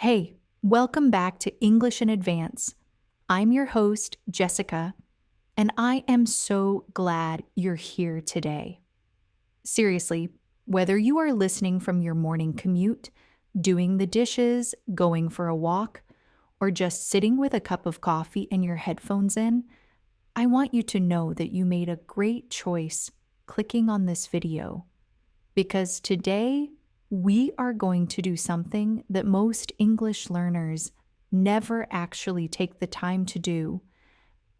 Hey, welcome back to English in Advance. I'm your host, Jessica, and I am so glad you're here today. Seriously, whether you are listening from your morning commute, doing the dishes, going for a walk, or just sitting with a cup of coffee and your headphones in, I want you to know that you made a great choice clicking on this video. Because today, we are going to do something that most English learners never actually take the time to do,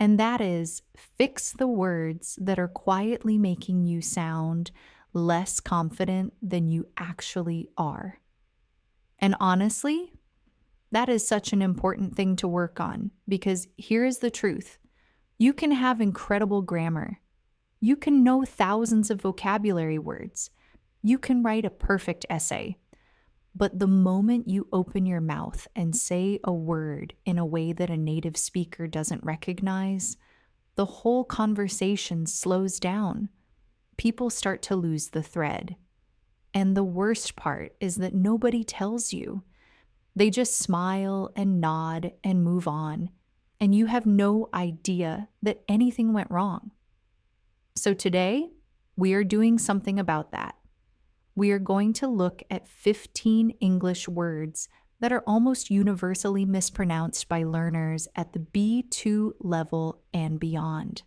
and that is fix the words that are quietly making you sound less confident than you actually are. And honestly, that is such an important thing to work on because here is the truth. You can have incredible grammar. You can know thousands of vocabulary words. You can write a perfect essay. But the moment you open your mouth and say a word in a way that a native speaker doesn't recognize, the whole conversation slows down. People start to lose the thread. And the worst part is that nobody tells you. They just smile and nod and move on, and you have no idea that anything went wrong. So today, we are doing something about that. We are going to look at 15 English words that are almost universally mispronounced by learners at the B2 level and beyond.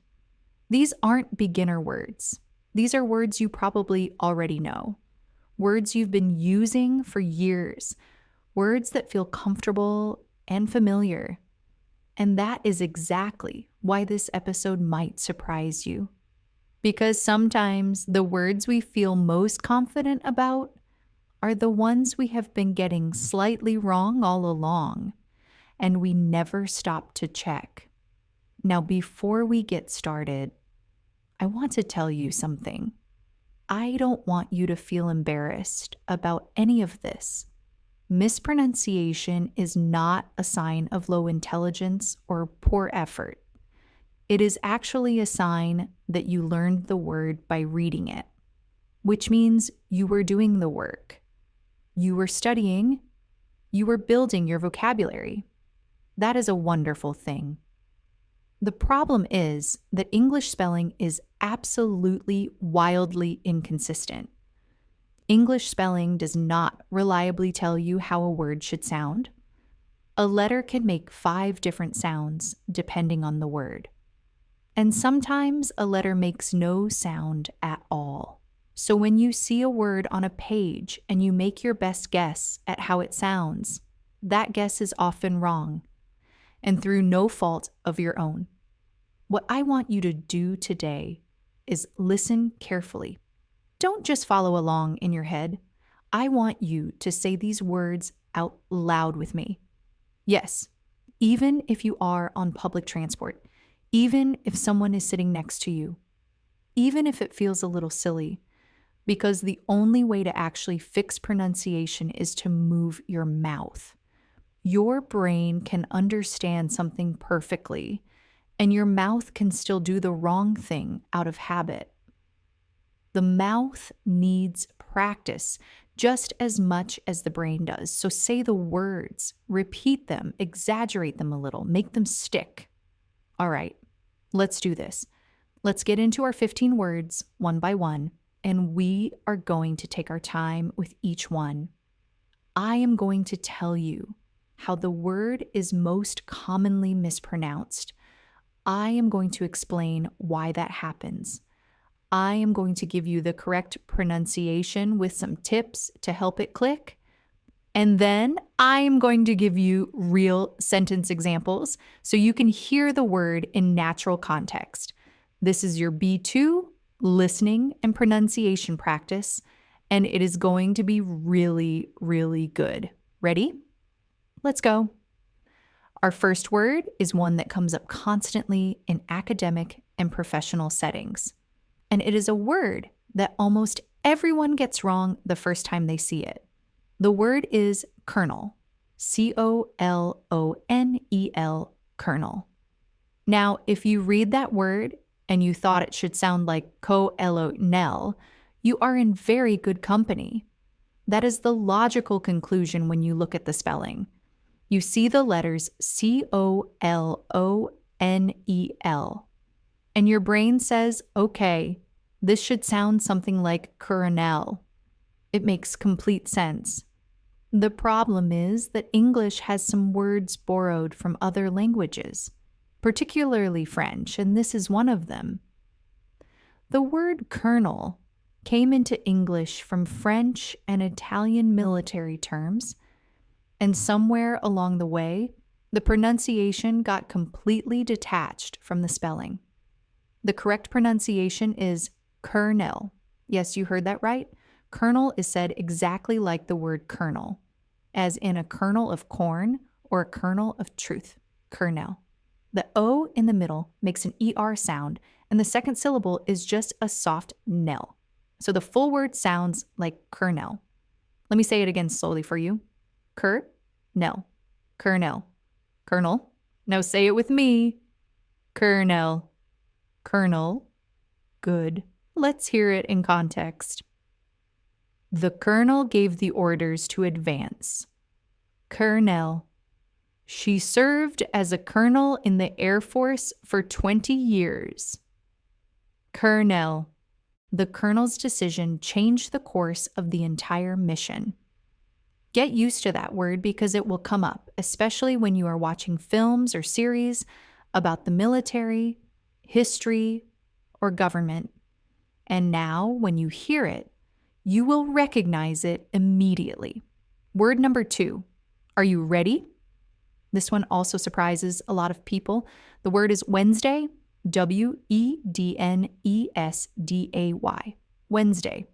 These aren't beginner words. These are words you probably already know. Words you've been using for years. Words that feel comfortable and familiar. And that is exactly why this episode might surprise you. Because sometimes the words we feel most confident about are the ones we have been getting slightly wrong all along, and we never stop to check. Now, before we get started, I want to tell you something. I don't want you to feel embarrassed about any of this. Mispronunciation is not a sign of low intelligence or poor effort. It is actually a sign that you learned the word by reading it, which means you were doing the work. You were studying. You were building your vocabulary. That is a wonderful thing. The problem is that English spelling is absolutely wildly inconsistent. English spelling does not reliably tell you how a word should sound. A letter can make 5 different sounds depending on the word. And sometimes a letter makes no sound at all. So when you see a word on a page and you make your best guess at how it sounds, that guess is often wrong, and through no fault of your own. What I want you to do today is listen carefully. Don't just follow along in your head. I want you to say these words out loud with me. Yes, even if you are on public transport. Even if someone is sitting next to you, even if it feels a little silly, because the only way to actually fix pronunciation is to move your mouth. Your brain can understand something perfectly, and your mouth can still do the wrong thing out of habit. The mouth needs practice just as much as the brain does. So say the words, repeat them, exaggerate them a little, make them stick. All right. Let's do this. Let's get into our 15 words one by one, and we are going to take our time with each one. I am going to tell you how the word is most commonly mispronounced. I am going to explain why that happens. I am going to give you the correct pronunciation with some tips to help it click. And then I am going to give you real sentence examples so you can hear the word in natural context. This is your B2 listening and pronunciation practice, and it is going to be really, really good. Ready? Let's go. Our first word is one that comes up constantly in academic and professional settings. And it is a word that almost everyone gets wrong the first time they see it. The word is kernel, C-O-L-O-N-E-L, kernel. Now, if you read that word and you thought it should sound like co-elo-nel, you are in very good company. That is the logical conclusion when you look at the spelling. You see the letters Colonel, and your brain says, okay, this should sound something like colonel. It makes complete sense. The problem is that English has some words borrowed from other languages, particularly French, and this is one of them. The word colonel came into English from French and Italian military terms, and somewhere along the way, the pronunciation got completely detached from the spelling. The correct pronunciation is colonel. Yes, you heard that right. Colonel is said exactly like the word kernel, as in a kernel of corn or a kernel of truth, kernel. The O in the middle makes an ER sound, and the second syllable is just a soft nell. So the full word sounds like kernel. Let me say it again slowly for you. Kernel, kernel, kernel. Now say it with me. Kernel, kernel. Good. Let's hear it in context. The colonel gave the orders to advance. Colonel. She served as a colonel in the Air Force for 20 years. Colonel. The colonel's decision changed the course of the entire mission. Get used to that word because it will come up, especially when you are watching films or series about the military, history, or government. And now, when you hear it, you will recognize it immediately. Word number 2. Are you ready? This one also surprises a lot of people. The word is Wednesday, Wednesday. Wednesday.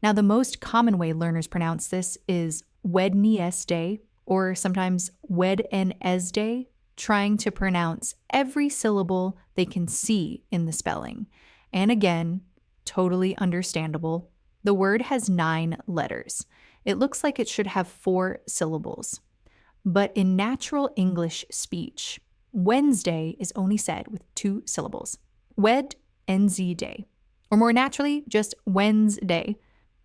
Now, the most common way learners pronounce this is Wednesday, or sometimes Wednesday, trying to pronounce every syllable they can see in the spelling. And again, totally understandable. The word has 9 letters. It looks like it should have 4 syllables. But in natural English speech, Wednesday is only said with 2 syllables. Wednesday. Or more naturally, just Wednesday.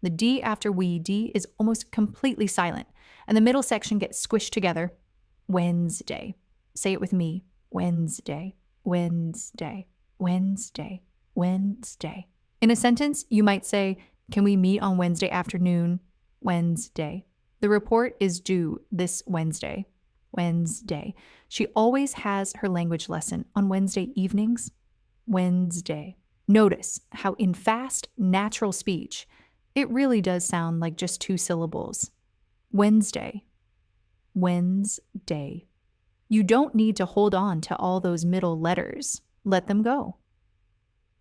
The D after D is almost completely silent, and the middle section gets squished together. Wednesday. Say it with me. Wednesday, Wednesday, Wednesday, Wednesday. In a sentence, you might say, can we meet on Wednesday afternoon? Wednesday. The report is due this Wednesday. Wednesday. She always has her language lesson on Wednesday evenings. Wednesday. Notice how in fast, natural speech, it really does sound like just 2 syllables. Wednesday. Wednesday. You don't need to hold on to all those middle letters. Let them go.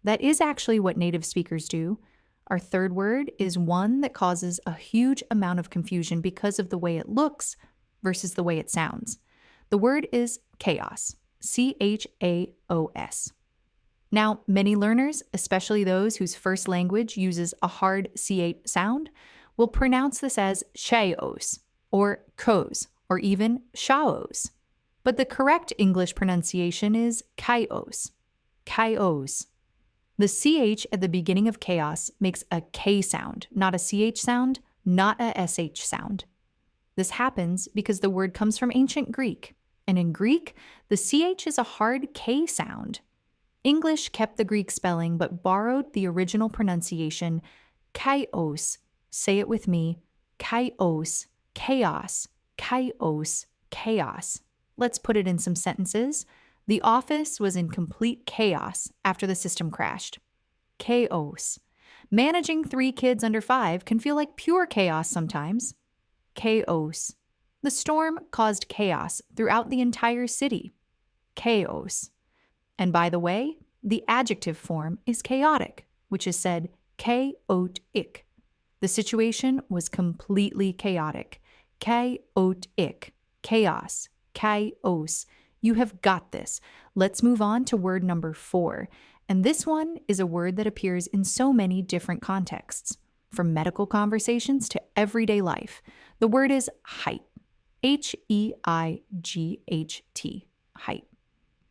That is actually what native speakers do. Our third word is one that causes a huge amount of confusion because of the way it looks versus the way it sounds. The word is chaos. CHAOS. Now, many learners, especially those whose first language uses a hard CH sound, will pronounce this as chaos or kos or even shaos. But the correct English pronunciation is chaos. Chaos. The CH at the beginning of chaos makes a K sound, not a CH sound, not a SH sound. This happens because the word comes from ancient Greek, and in Greek, the CH is a hard K sound. English kept the Greek spelling but borrowed the original pronunciation chaos. Say it with me. Chaos, chaos, chaos, chaos. Let's put it in some sentences. The office was in complete chaos after the system crashed. Chaos. Managing 3 kids under 5 can feel like pure chaos sometimes. Chaos. The storm caused chaos throughout the entire city. Chaos. And by the way, the adjective form is chaotic, which is said chaotic. The situation was completely chaotic. Chaotic. Chaos. Chaos. You have got this. Let's move on to word number 4. And this one is a word that appears in so many different contexts, from medical conversations to everyday life. The word is height. Height. Height.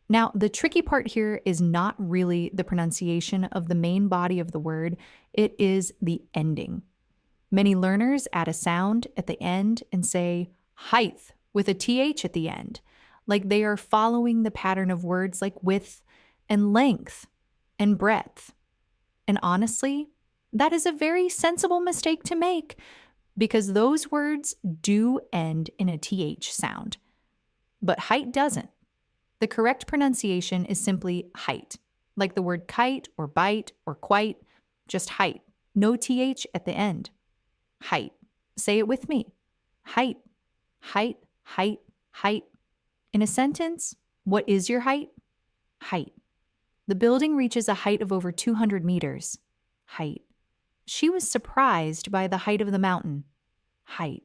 Now, the tricky part here is not really the pronunciation of the main body of the word, it is the ending. Many learners add a sound at the end and say height with a th at the end, like they are following the pattern of words like width and length and breadth. And honestly, that is a very sensible mistake to make because those words do end in a th sound. But height doesn't. The correct pronunciation is simply height, like the word kite or bite or quite, just height. No th at the end. Height. Say it with me. Height, height, height, height. In a sentence, what is your height? Height. The building reaches a height of over 200 meters. Height. She was surprised by the height of the mountain. Height.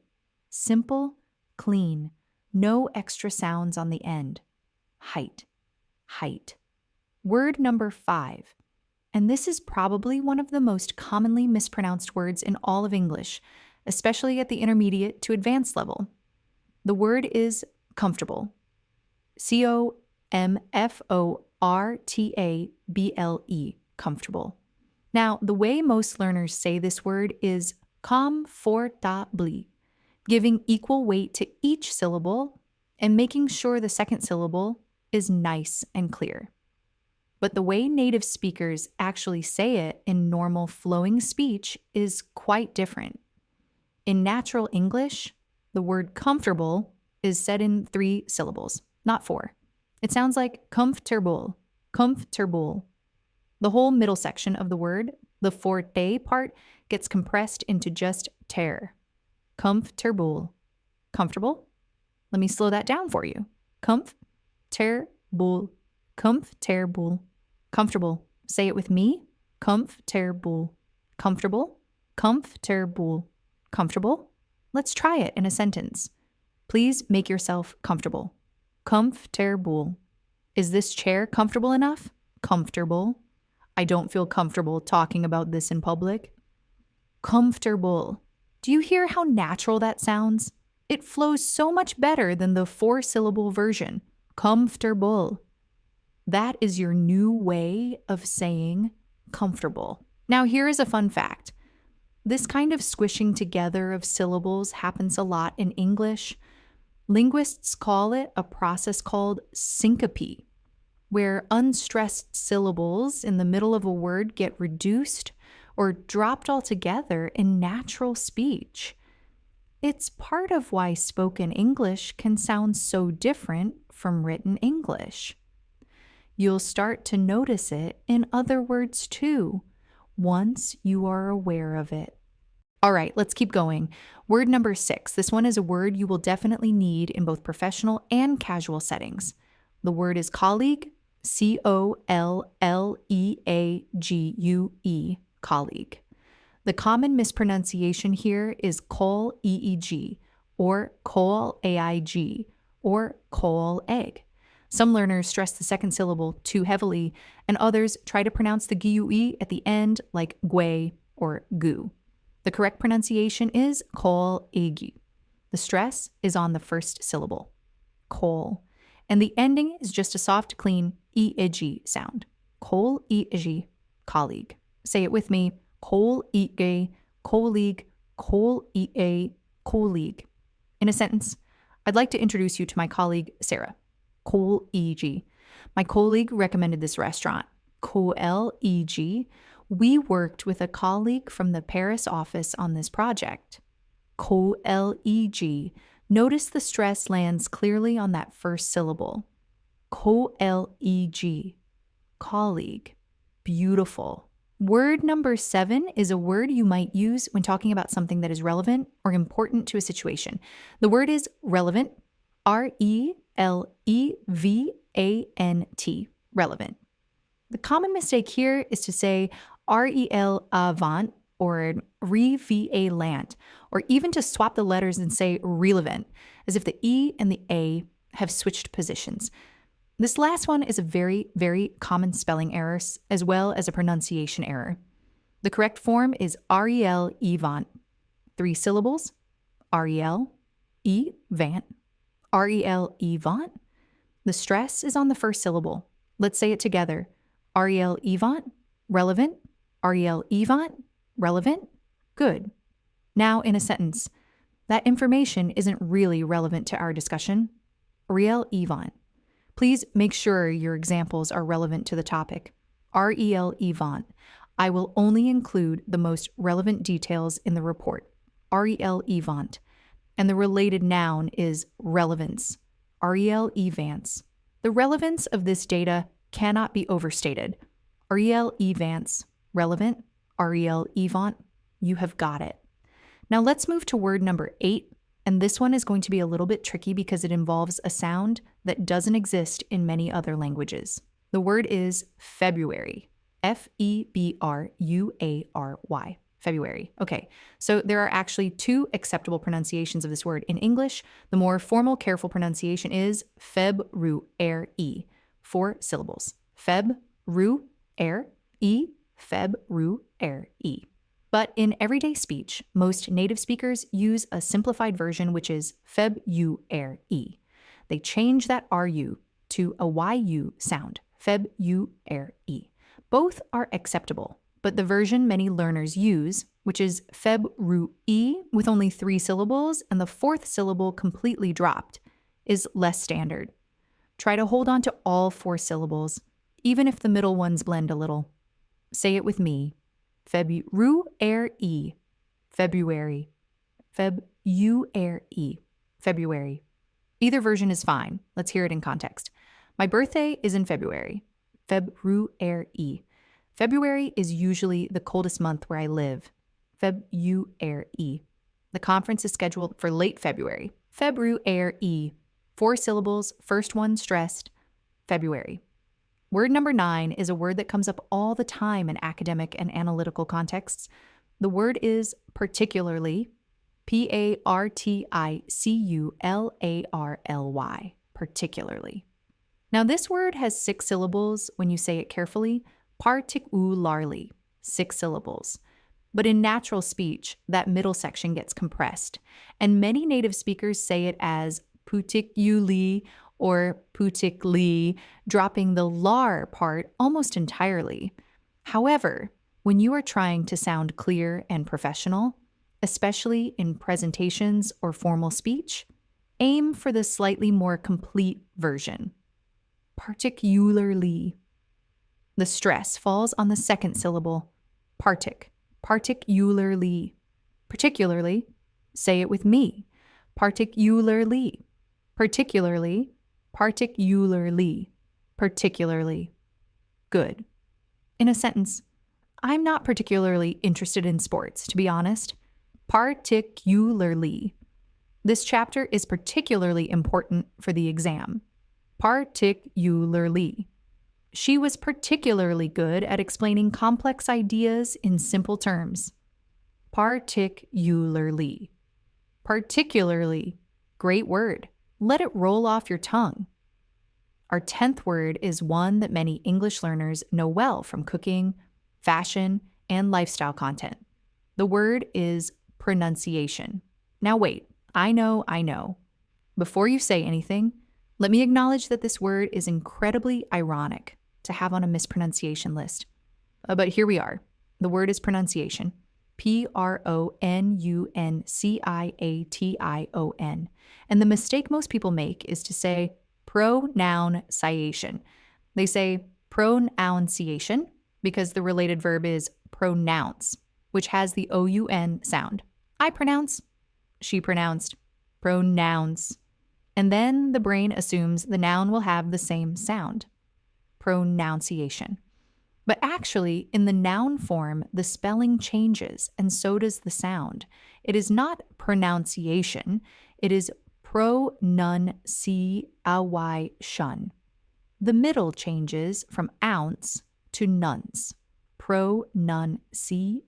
Simple, clean, no extra sounds on the end. Height. Height. Word number 5. And this is probably one of the most commonly mispronounced words in all of English, especially at the intermediate to advanced level. The word is comfortable. comfortable. Comfortable. Now, the way most learners say this word is comfortably, giving equal weight to each syllable and making sure the second syllable is nice and clear. But the way native speakers actually say it in normal flowing speech is quite different. In natural English, the word comfortable is said in 3 syllables, not 4. It sounds like comfortable, comfortable. The whole middle section of the word, the forte part, gets compressed into just ter. Comfortable. Comfortable? Let me slow that down for you. Comfortable. Comfortable. Comfortable. Say it with me. Comfortable. Comfortable. Comfortable. Comfortable? Let's try it in a sentence. Please make yourself comfortable. Comfortable. Is this chair comfortable enough? Comfortable. I don't feel comfortable talking about this in public. Comfortable. Do you hear how natural that sounds? It flows so much better than the 4-syllable version. Comfortable. That is your new way of saying comfortable. Now, here is a fun fact. This kind of squishing together of syllables happens a lot in English. Linguists call it a process called syncope, where unstressed syllables in the middle of a word get reduced or dropped altogether in natural speech. It's part of why spoken English can sound so different from written English. You'll start to notice it in other words too, once you are aware of it. All right, let's keep going. Word number 6. This one is a word you will definitely need in both professional and casual settings. The word is colleague, colleague, colleague. The common mispronunciation here is col-eeg, or col-aig, or col-egg. Some learners stress the second syllable too heavily, and others try to pronounce the gue at the end like gue or gu. The correct pronunciation is col-eg. The stress is on the first syllable, col, and the ending is just a soft, clean e-ig sound. Col-eeg, colleague. Say it with me. Col-eeg, colleague, col-ea, colleague. In a sentence, I'd like to introduce you to my colleague, Sarah. Col-eg. My colleague recommended this restaurant. Col-eg. We worked with a colleague from the Paris office on this project. Col-eg. Notice the stress lands clearly on that first syllable. Col-eg. Colleague. Beautiful. Word number 7 is a word you might use when talking about something that is relevant or important to a situation. The word is relevant. R-E-L-E-V-A-N-T. Relevant. The common mistake here is to say R-E-L-avant or re-va-lant, or even to swap the letters and say relevant, as if the E and the A have switched positions. This last one is a very, very common spelling error, as well as a pronunciation error. The correct form is R-E-L-evant. 3 syllables, R-E-L, E-vant, R-E-L-evant. The stress is on the first syllable. Let's say it together. R-E-L-evant, relevant, R-E-L-evant, relevant. Good. Now in a sentence. That information isn't really relevant to our discussion. Rel Yvonne. Please make sure your examples are relevant to the topic. Rel Yvonne. I will only include the most relevant details in the report. Rel Yvonne. And the related noun is relevance. Rel Evance. The relevance of this data cannot be overstated. Rel Evance. Relevant. Rel Yvonne. You have got it. Now let's move to word number 8, and this one is going to be a little bit tricky because it involves a sound that doesn't exist in many other languages. The word is February. February. February. Okay, so there are actually 2 acceptable pronunciations of this word. In English, the more formal, careful pronunciation is Feb-ru-er-e. 4 syllables. Feb-ru-er-e. Feb-ru-er-e. But in everyday speech, most native speakers use a simplified version, which is Feb-u-er-e. They change that R-u to a Y-u sound, Feb-u-er-e. Both are acceptable, but the version many learners use, which is Feb-ru-e with only 3 syllables and the 4th syllable completely dropped, is less standard. Try to hold on to all 4 syllables, even if the middle ones blend a little. Say it with me. Feb-ru-er-e. February. Feb-u-er-e. February. Either version is fine. Let's hear it in context. My birthday is in February. Feb-ru-er-e. February is usually the coldest month where I live. Feb-u-er-e. The conference is scheduled for late February. Feb-ru-er-e. 4 syllables, first one stressed. February. Word number 9 is a word that comes up all the time in academic and analytical contexts. The word is particularly, P-A-R-T-I-C-U-L-A-R-L-Y, particularly. Now this word has 6 syllables when you say it carefully, particularly, 6 syllables. But in natural speech, that middle section gets compressed, and many native speakers say it as particularly or putically, dropping the lar part almost entirely. However, when you are trying to sound clear and professional, especially in presentations or formal speech, aim for the slightly more complete version. Particularly. The stress falls on the 2nd syllable, particularly. Particularly, say it with me. Particularly. Particularly. Particularly. Particularly. Good. In a sentence, I'm not particularly interested in sports, to be honest. Particularly. This chapter is particularly important for the exam. Particularly. She was particularly good at explaining complex ideas in simple terms. Particularly. Particularly. Great word. Let it roll off your tongue. Our 10th word is one that many English learners know well from cooking, fashion, and lifestyle content. The word is pronunciation. Now wait, I know. Before you say anything, let me acknowledge that this word is incredibly ironic to have on a mispronunciation list. But here we are. The word is pronunciation. Pronunciation. And the mistake most people make is to say pronunciation. They say pronunciation because the related verb is pronounce, which has the O-U-N sound. I pronounce, she pronounced, pronounce. And then the brain assumes the noun will have the same sound, pronunciation. But actually, in the noun form, the spelling changes, and so does the sound. It is not pronunciation, it is pronunciation. The middle changes from ounce to nuns. Pronunciation.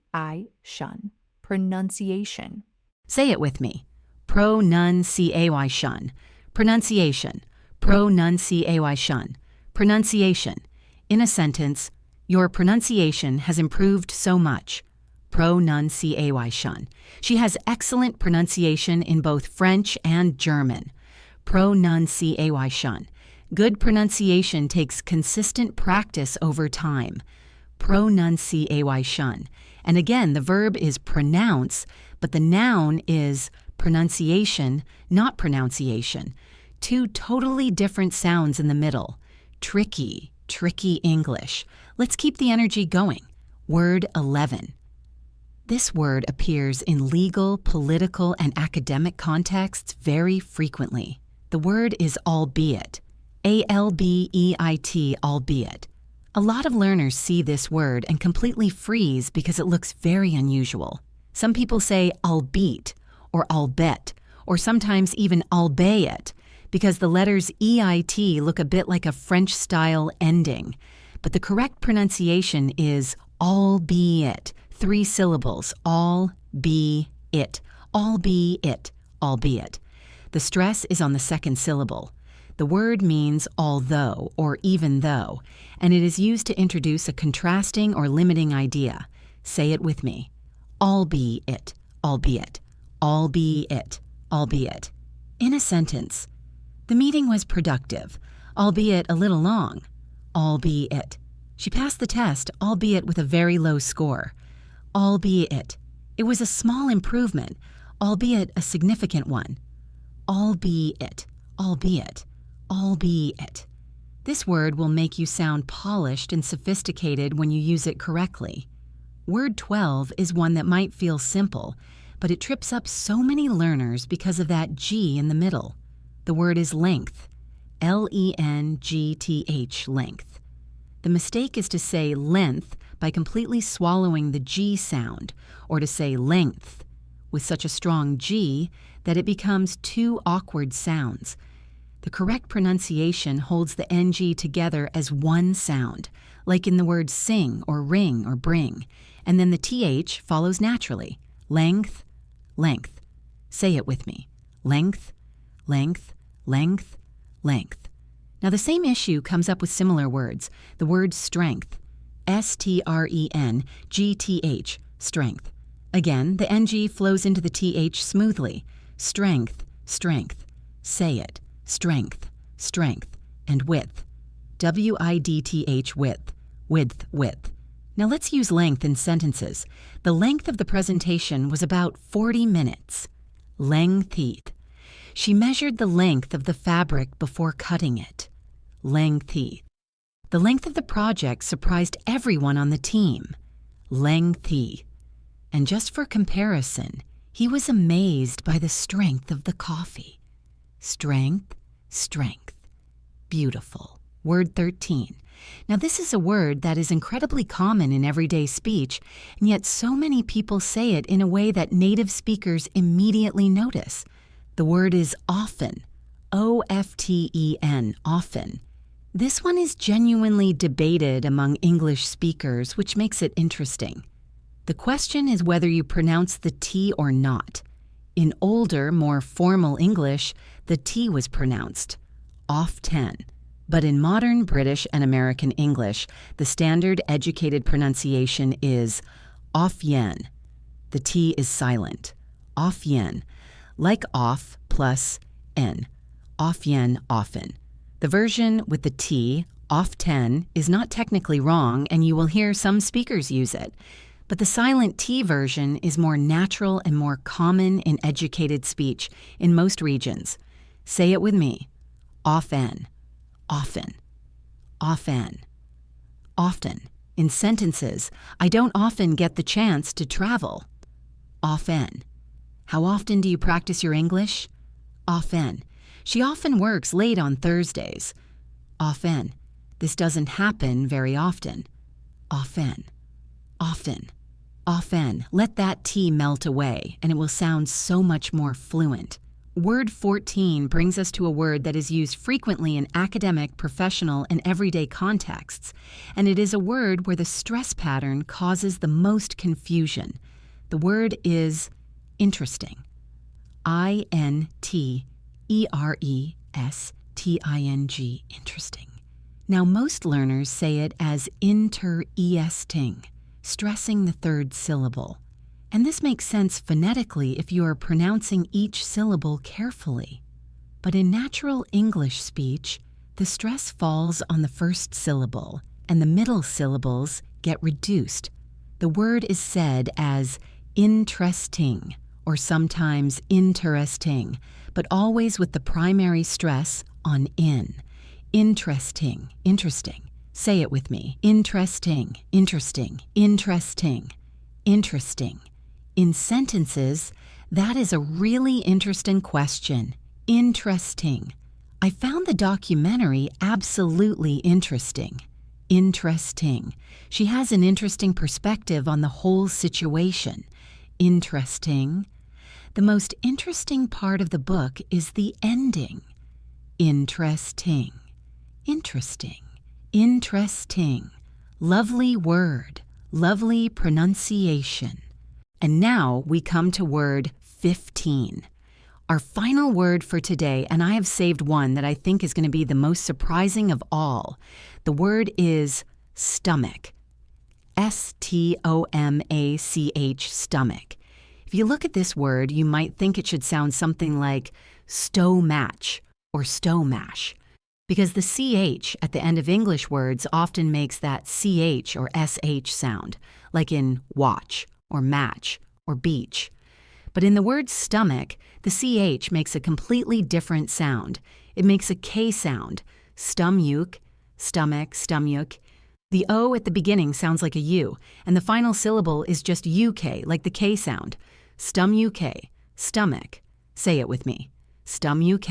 Pronunciation. Say it with me. Pronunciation. Pronunciation. Pronunciation. Pronunciation. In a sentence, your pronunciation has improved so much. Pronunciation. She has excellent pronunciation in both French and German. Pronunciation. Good pronunciation takes consistent practice over time. Pronunciation. And again, the verb is pronounce, but the noun is Pronunciation, not pronunciation. Two totally different sounds in the middle. Tricky, tricky English. Let's keep the energy going. Word 11. This word appears in legal, political, and academic contexts very frequently. The word is albeit. A-L-B-E-I-T, albeit. A lot of learners see this word and completely freeze because it looks very unusual. Some people say albeit or albet, or sometimes even albeit, because the letters E-I-T look a bit like a French-style ending. But the correct pronunciation is albeit, 3 syllables, albeit, albeit, albeit. The stress is on the second syllable. The word means although or even though, and it is used to introduce a contrasting or limiting idea. Say it with me. Albeit, albeit, albeit, albeit. In a sentence, the meeting was productive, albeit a little long. Albeit. She passed the test, albeit with a very low score. Albeit. It was a small improvement, albeit a significant one. Albeit, albeit, albeit. This word will make you sound polished and sophisticated when you use it correctly. Word 12 is one that might feel simple, but it trips up so many learners because of that G in the middle. The word is length. L-E-N-G-T-H, length. The mistake is to say length by completely swallowing the G sound, or to say length with such a strong G that it becomes two awkward sounds. The correct pronunciation holds the NG together as one sound, like in the words sing or ring or bring, and then the TH follows naturally. Length, length. Say it with me. Length, length, length, length. Now the same issue comes up with similar words. The word strength. S-T-R-E-N-G-T-H, strength. Again, the NG flows into the TH smoothly. Strength, strength. Say it. Strength, strength. And width. W-I-D-T-H, width. Width, width. Now let's use length in sentences. The length of the presentation was about 40 minutes. Lengthy. She measured the length of the fabric before cutting it. Lengthy. The length of the project surprised everyone on the team. Lengthy. And just for comparison, he was amazed by the strength of the coffee. Strength, strength. Beautiful. Word 13. Now this is a word that is incredibly common in everyday speech, and yet so many people say it in a way that native speakers immediately notice. The word is often. O-F-T-E-N, often. This one is genuinely debated among English speakers, which makes it interesting. The question is whether you pronounce the T or not. In older, more formal English, the T was pronounced. Often. But in modern British and American English, the standard educated pronunciation is often. The T is silent. Often. Like off plus N. Often, often. The version with the T, often, is not technically wrong, and you will hear some speakers use it. But the silent T version is more natural and more common in educated speech in most regions. Say it with me. Often, often, often, often. In sentences, I don't often get the chance to travel. Often. How often do you practice your English? Often. She often works late on Thursdays. Often. This doesn't happen very often. Often. Often. Often. Let that T melt away, and it will sound so much more fluent. Word 14 brings us to a word that is used frequently in academic, professional, and everyday contexts, and it is a word where the stress pattern causes the most confusion. The word is interesting. I-N-T-E-R-E-S-T-I-N-G, interesting. Now, most learners say it as inter-esting, stressing the third syllable. And this makes sense phonetically if you are pronouncing each syllable carefully. But in natural English speech, the stress falls on the first syllable, and the middle syllables get reduced. The word is said as interesting or sometimes interesting, but always with the primary stress on in. Interesting, interesting. Say it with me. Interesting, interesting, interesting, interesting. In sentences, that is a really interesting question. Interesting. I found the documentary absolutely interesting. Interesting. She has an interesting perspective on the whole situation. Interesting. The most interesting part of the book is the ending. Interesting. Interesting. Interesting. Lovely word. Lovely pronunciation. And now we come to word 15. Our final word for today, and I have saved one that I think is going to be the most surprising of all. The word is stomach. S-T-O-M-A-C-H, stomach. If you look at this word, you might think it should sound something like stow match or stow mash, because the CH at the end of English words often makes that CH or SH sound, like in watch or match or beach. But in the word stomach, the CH makes a completely different sound. It makes a K sound, stomach, stomach, stomach. The O at the beginning sounds like a U, and the final syllable is just UK, like the K sound. Stomach, stomach. Say it with me. Stomach,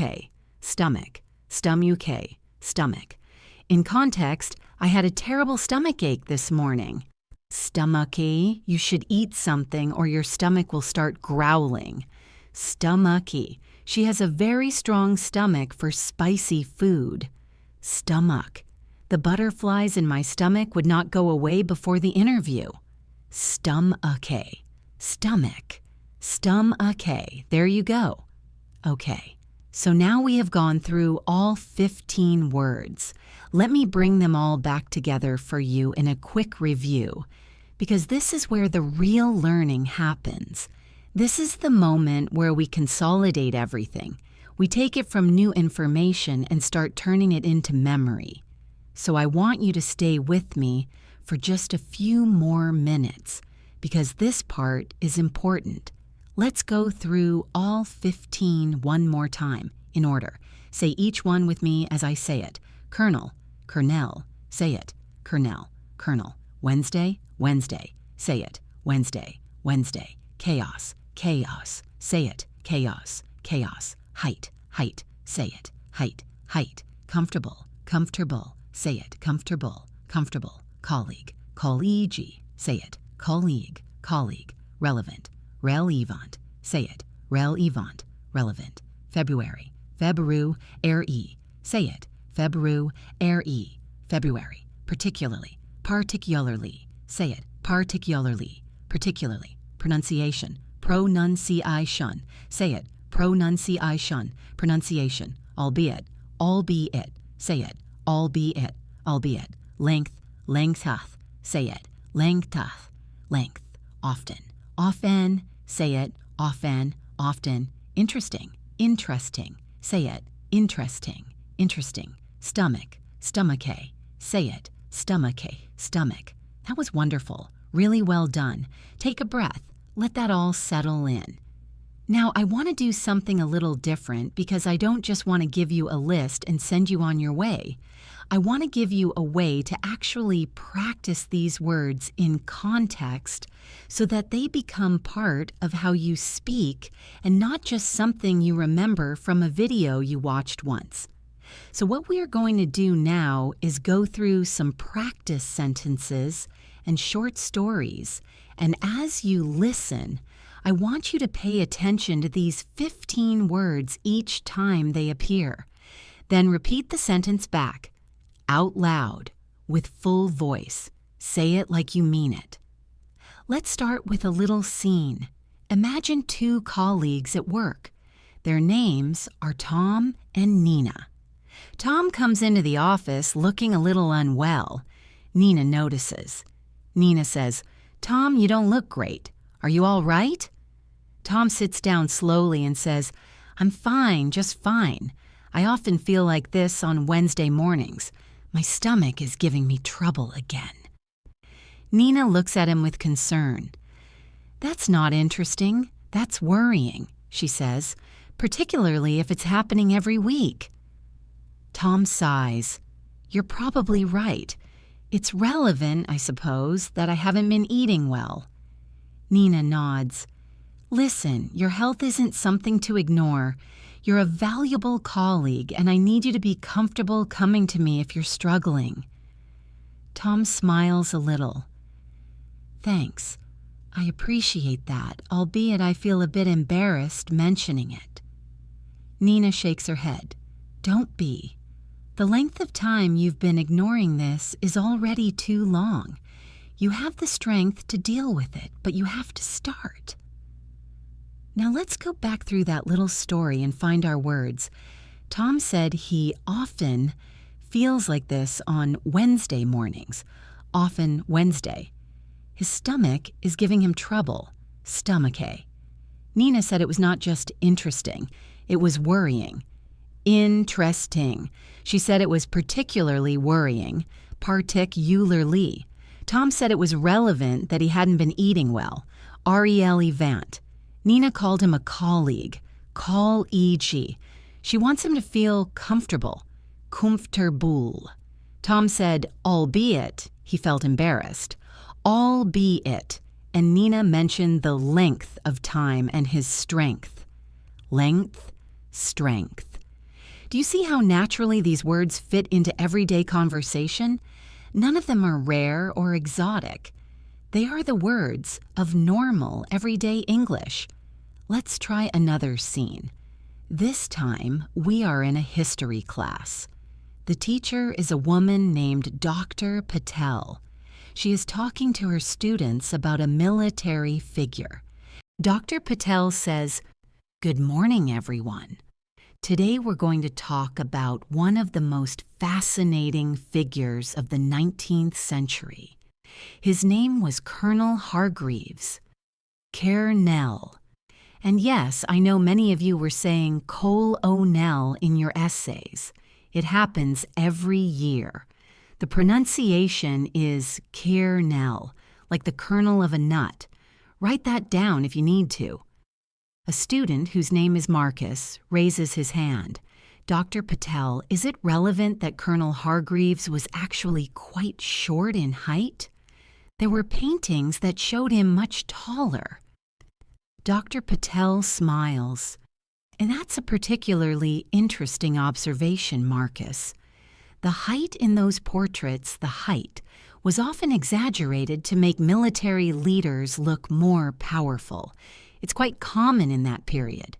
stomach, stomach, stomach. In context, I had a terrible stomach ache this morning. Stomachache, you should eat something or your stomach will start growling. Stomachache, she has a very strong stomach for spicy food. Stomach, the butterflies in my stomach would not go away before the interview. Stomachache, stomach, stomachache, there you go. Okay, so now we have gone through all 15 words. Let me bring them all back together for you in a quick review, because this is where the real learning happens. This is the moment where we consolidate everything. We take it from new information and start turning it into memory. So I want you to stay with me for just a few more minutes, because this part is important. Let's go through all 15 one more time, in order. Say each one with me as I say it. Colonel, Colonel, say it. Colonel, Colonel. Wednesday, Wednesday, say it. Wednesday, Wednesday. Chaos, chaos, say it. Chaos, chaos. Height, height, say it. Height, height. Comfortable, comfortable, say it. Comfortable, comfortable. Colleague, colleague, say it. Colleague, colleague. Relevant, relevant, say it. Relevant, relevant. February, February, say it. February, February. Particularly, particularly, say it. Particularly, particularly. Pronunciation, pronunciation, say it. Pronunciation, pronunciation. Albeit, albeit, say it. Albeit, albeit. Length, lengtheth, say it. Lengtheth, length. Often, often, say it. Often, often. Interesting, interesting, say it. Interesting, interesting. Stomach, stomachache, say it. Stomachache, stomach. That was wonderful. Really well done. Take a breath. Let that all settle in. Now, I want to do something a little different because I don't just want to give you a list and send you on your way. I want to give you a way to actually practice these words in context so that they become part of how you speak and not just something you remember from a video you watched once. So what we are going to do now is go through some practice sentences and short stories, and as you listen, I want you to pay attention to these 15 words each time they appear. Then repeat the sentence back, out loud, with full voice. Say it like you mean it. Let's start with a little scene. Imagine two colleagues at work. Their names are Tom and Nina. Tom comes into the office looking a little unwell. Nina notices. Nina says, "Tom, you don't look great. Are you all right?" Tom sits down slowly and says, "I'm fine, just fine. I often feel like this on Wednesday mornings. My stomach is giving me trouble again." Nina looks at him with concern. "That's not interesting. That's worrying, she says, particularly if it's happening every week. Tom sighs. You're probably right. It's relevant, I suppose, that I haven't been eating well. Nina nods. Listen, your health isn't something to ignore. You're a valuable colleague, and I need you to be comfortable coming to me if you're struggling. Tom smiles a little. Thanks. I appreciate that, albeit I feel a bit embarrassed mentioning it. Nina shakes her head. Don't be. The length of time you've been ignoring this is already too long. You have the strength to deal with it, but you have to start. Now let's go back through that little story and find our words. Tom said he often feels like this on Wednesday mornings. Often Wednesday. His stomach is giving him trouble. Stomachache. Nina said it was not just interesting, it was worrying. Interesting. She said it was particularly worrying. Particularly. Tom said it was relevant that he hadn't been eating well. Rel-evant. Nina called him a colleague. Call-e-g. She wants him to feel comfortable. Comfortable. Tom said, albeit, he felt embarrassed. Albeit. And Nina mentioned the length of time and his strength. Length, strength. Do you see how naturally these words fit into everyday conversation? None of them are rare or exotic. They are the words of normal, everyday English. Let's try another scene. This time, we are in a history class. The teacher is a woman named Dr. Patel. She is talking to her students about a military figure. Dr. Patel says, "Good morning, everyone. Today we're going to talk about one of the most fascinating figures of the 19th century. His name was Colonel Hargreaves. Colonel. And yes, I know many of you were saying Col-o-nel in your essays. It happens every year. The pronunciation is Colonel, like the kernel of a nut. Write that down if you need to." A student whose name is Marcus raises his hand. Dr. Patel, is it relevant that Colonel Hargreaves was actually quite short in height? There were paintings that showed him much taller. Dr. Patel smiles. And that's a particularly interesting observation, Marcus. The height in those portraits, the height, was often exaggerated to make military leaders look more powerful. It's quite common in that period.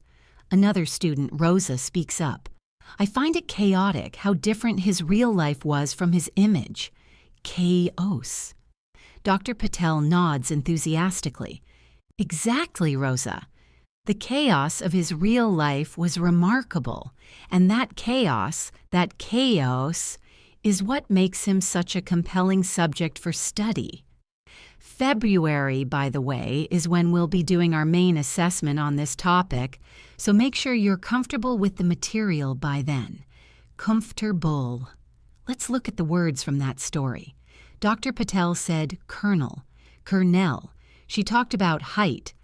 Another student, Rosa, speaks up. I find it chaotic how different his real life was from his image. Chaos. Dr. Patel nods enthusiastically. Exactly, Rosa. The chaos of his real life was remarkable, and that chaos, is what makes him such a compelling subject for study. February, by the way, is when we'll be doing our main assessment on this topic, so make sure you're comfortable with the material by then. Comfortable. Let's look at the words from that story. Dr. Patel said colonel. She talked about height.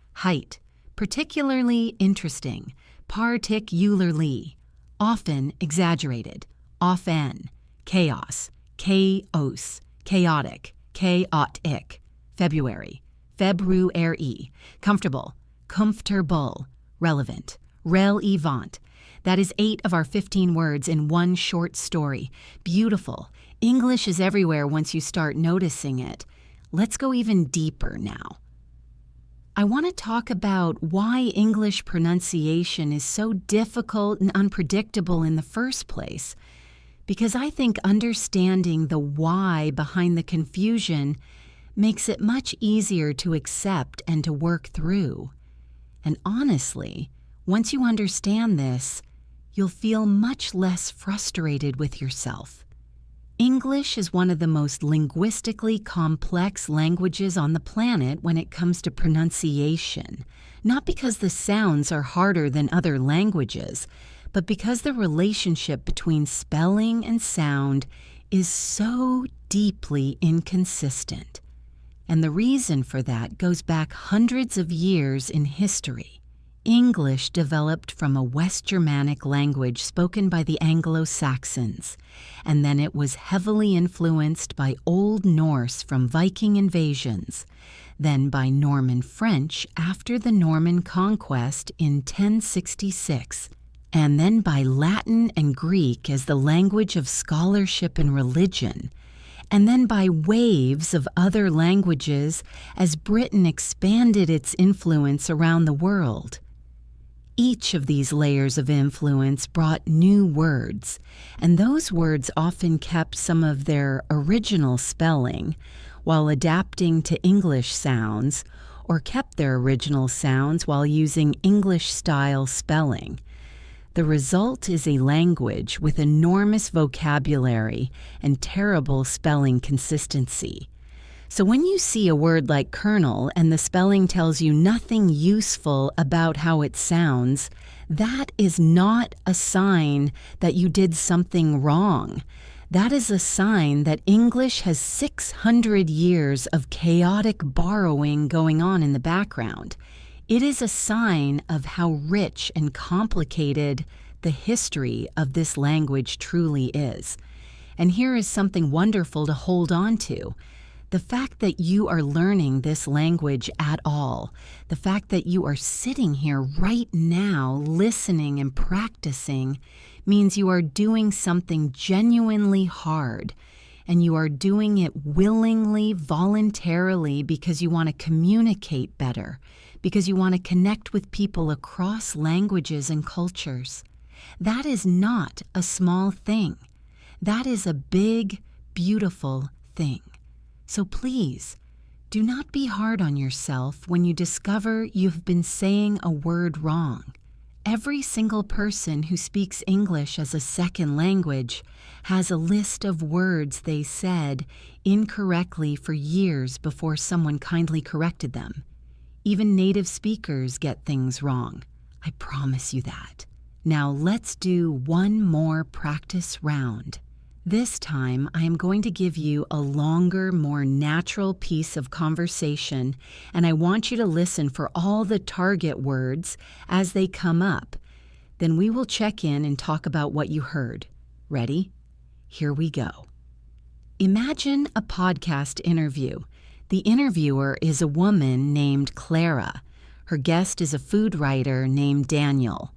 Particularly interesting. Particularly. Often exaggerated. Often. Chaos. Chaotic. February. Comfortable. Relevant. Relevant. That is 8 of our 15 words in one short story. Beautiful. English is everywhere once you start noticing it. Let's go even deeper now. I want to talk about why English pronunciation is so difficult and unpredictable in the first place, because I think understanding the why behind the confusion makes it much easier to accept and to work through. And honestly, once you understand this, you'll feel much less frustrated with yourself. English is one of the most linguistically complex languages on the planet when it comes to pronunciation, not because the sounds are harder than other languages, but because the relationship between spelling and sound is so deeply inconsistent. And the reason for that goes back hundreds of years in history. English developed from a West Germanic language spoken by the Anglo-Saxons, and then it was heavily influenced by Old Norse from Viking invasions, then by Norman French after the Norman conquest in 1066, and then by Latin and Greek as the language of scholarship and religion, and then by waves of other languages as Britain expanded its influence around the world. Each of these layers of influence brought new words, and those words often kept some of their original spelling while adapting to English sounds, or kept their original sounds while using English-style spelling. The result is a language with enormous vocabulary and terrible spelling consistency. So when you see a word like kernel and the spelling tells you nothing useful about how it sounds, that is not a sign that you did something wrong. That is a sign that English has 600 years of chaotic borrowing going on in the background. It is a sign of how rich and complicated the history of this language truly is. And here is something wonderful to hold on to. The fact that you are learning this language at all, the fact that you are sitting here right now listening and practicing, means you are doing something genuinely hard, and you are doing it willingly, voluntarily, because you want to communicate better, because you want to connect with people across languages and cultures. That is not a small thing. That is a big, beautiful thing. So please, do not be hard on yourself when you discover you've been saying a word wrong. Every single person who speaks English as a second language has a list of words they said incorrectly for years before someone kindly corrected them. Even native speakers get things wrong. I promise you that. Now let's do one more practice round. This time, I am going to give you a longer, more natural piece of conversation, and I want you to listen for all the target words as they come up. Then we will check in and talk about what you heard. Ready? Here we go. Imagine a podcast interview. The interviewer is a woman named Clara. Her guest is a food writer named Daniel.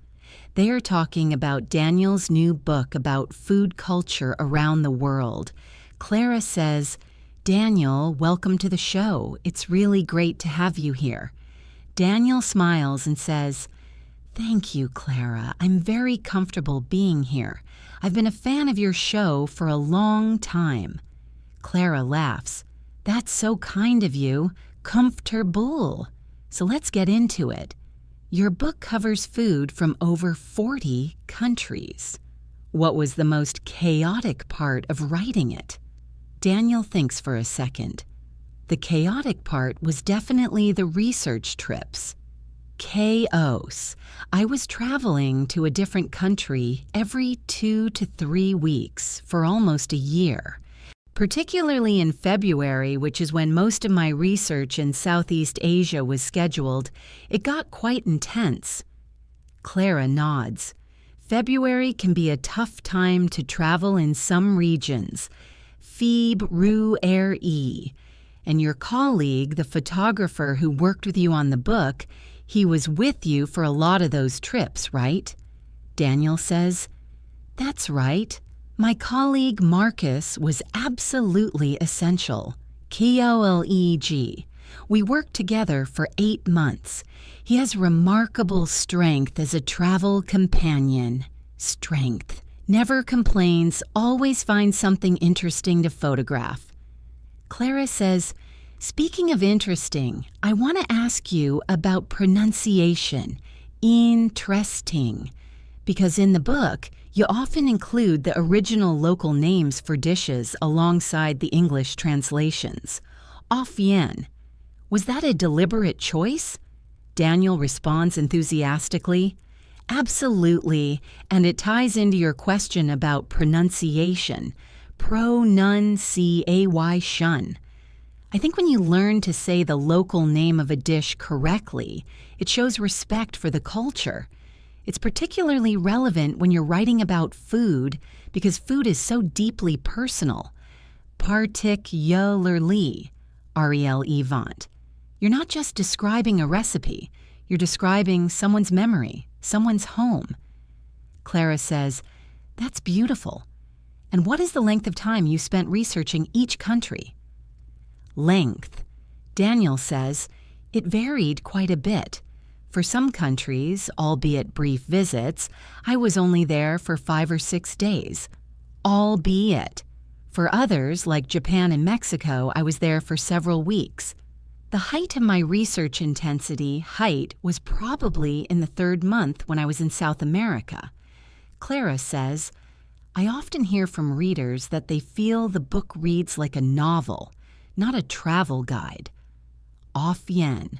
They are talking about Daniel's new book about food culture around the world. Clara says, "Daniel, welcome to the show. It's really great to have you here." Daniel smiles and says, "Thank you, Clara. I'm very comfortable being here. I've been a fan of your show for a long time." Clara laughs. "That's so kind of you. Comfortable. So let's get into it. Your book covers food from over 40 countries. What was the most chaotic part of writing it?" Daniel thinks for a second. The chaotic part was definitely the research trips. Chaos. I was traveling to a different country every 2 to 3 weeks for almost a year. Particularly in February, which is when most of my research in Southeast Asia was scheduled, it got quite intense. Clara nods. February can be a tough time to travel in some regions. February. And your colleague, the photographer who worked with you on the book, he was with you for a lot of those trips, right? Daniel says, "That's right. My colleague Marcus was absolutely essential. KOLEG. We worked together for 8 months. He has remarkable strength as a travel companion. Strength. Never complains, always finds something interesting to photograph." Clara says, "Speaking of interesting, I want to ask you about pronunciation. Interesting. Because in the book, you often include the original local names for dishes alongside the English translations. Often. Was that a deliberate choice?" Daniel responds enthusiastically. "Absolutely, and it ties into your question about pronunciation. Pronunciation. I think when you learn to say the local name of a dish correctly, it shows respect for the culture. It's particularly relevant when you're writing about food because food is so deeply personal. Particularly, relevant. You're not just describing a recipe, you're describing someone's memory, someone's home. Clara says, "That's beautiful. And what is the length of time you spent researching each country?" Length. Daniel says, "It varied quite a bit. For some countries, albeit brief visits, I was only there for 5 or 6 days. Albeit. For others, like Japan and Mexico, I was there for several weeks. The height of my research intensity, was probably in the 3rd month when I was in South America." Clara says, "I often hear from readers that they feel the book reads like a novel, not a travel guide. Off yen.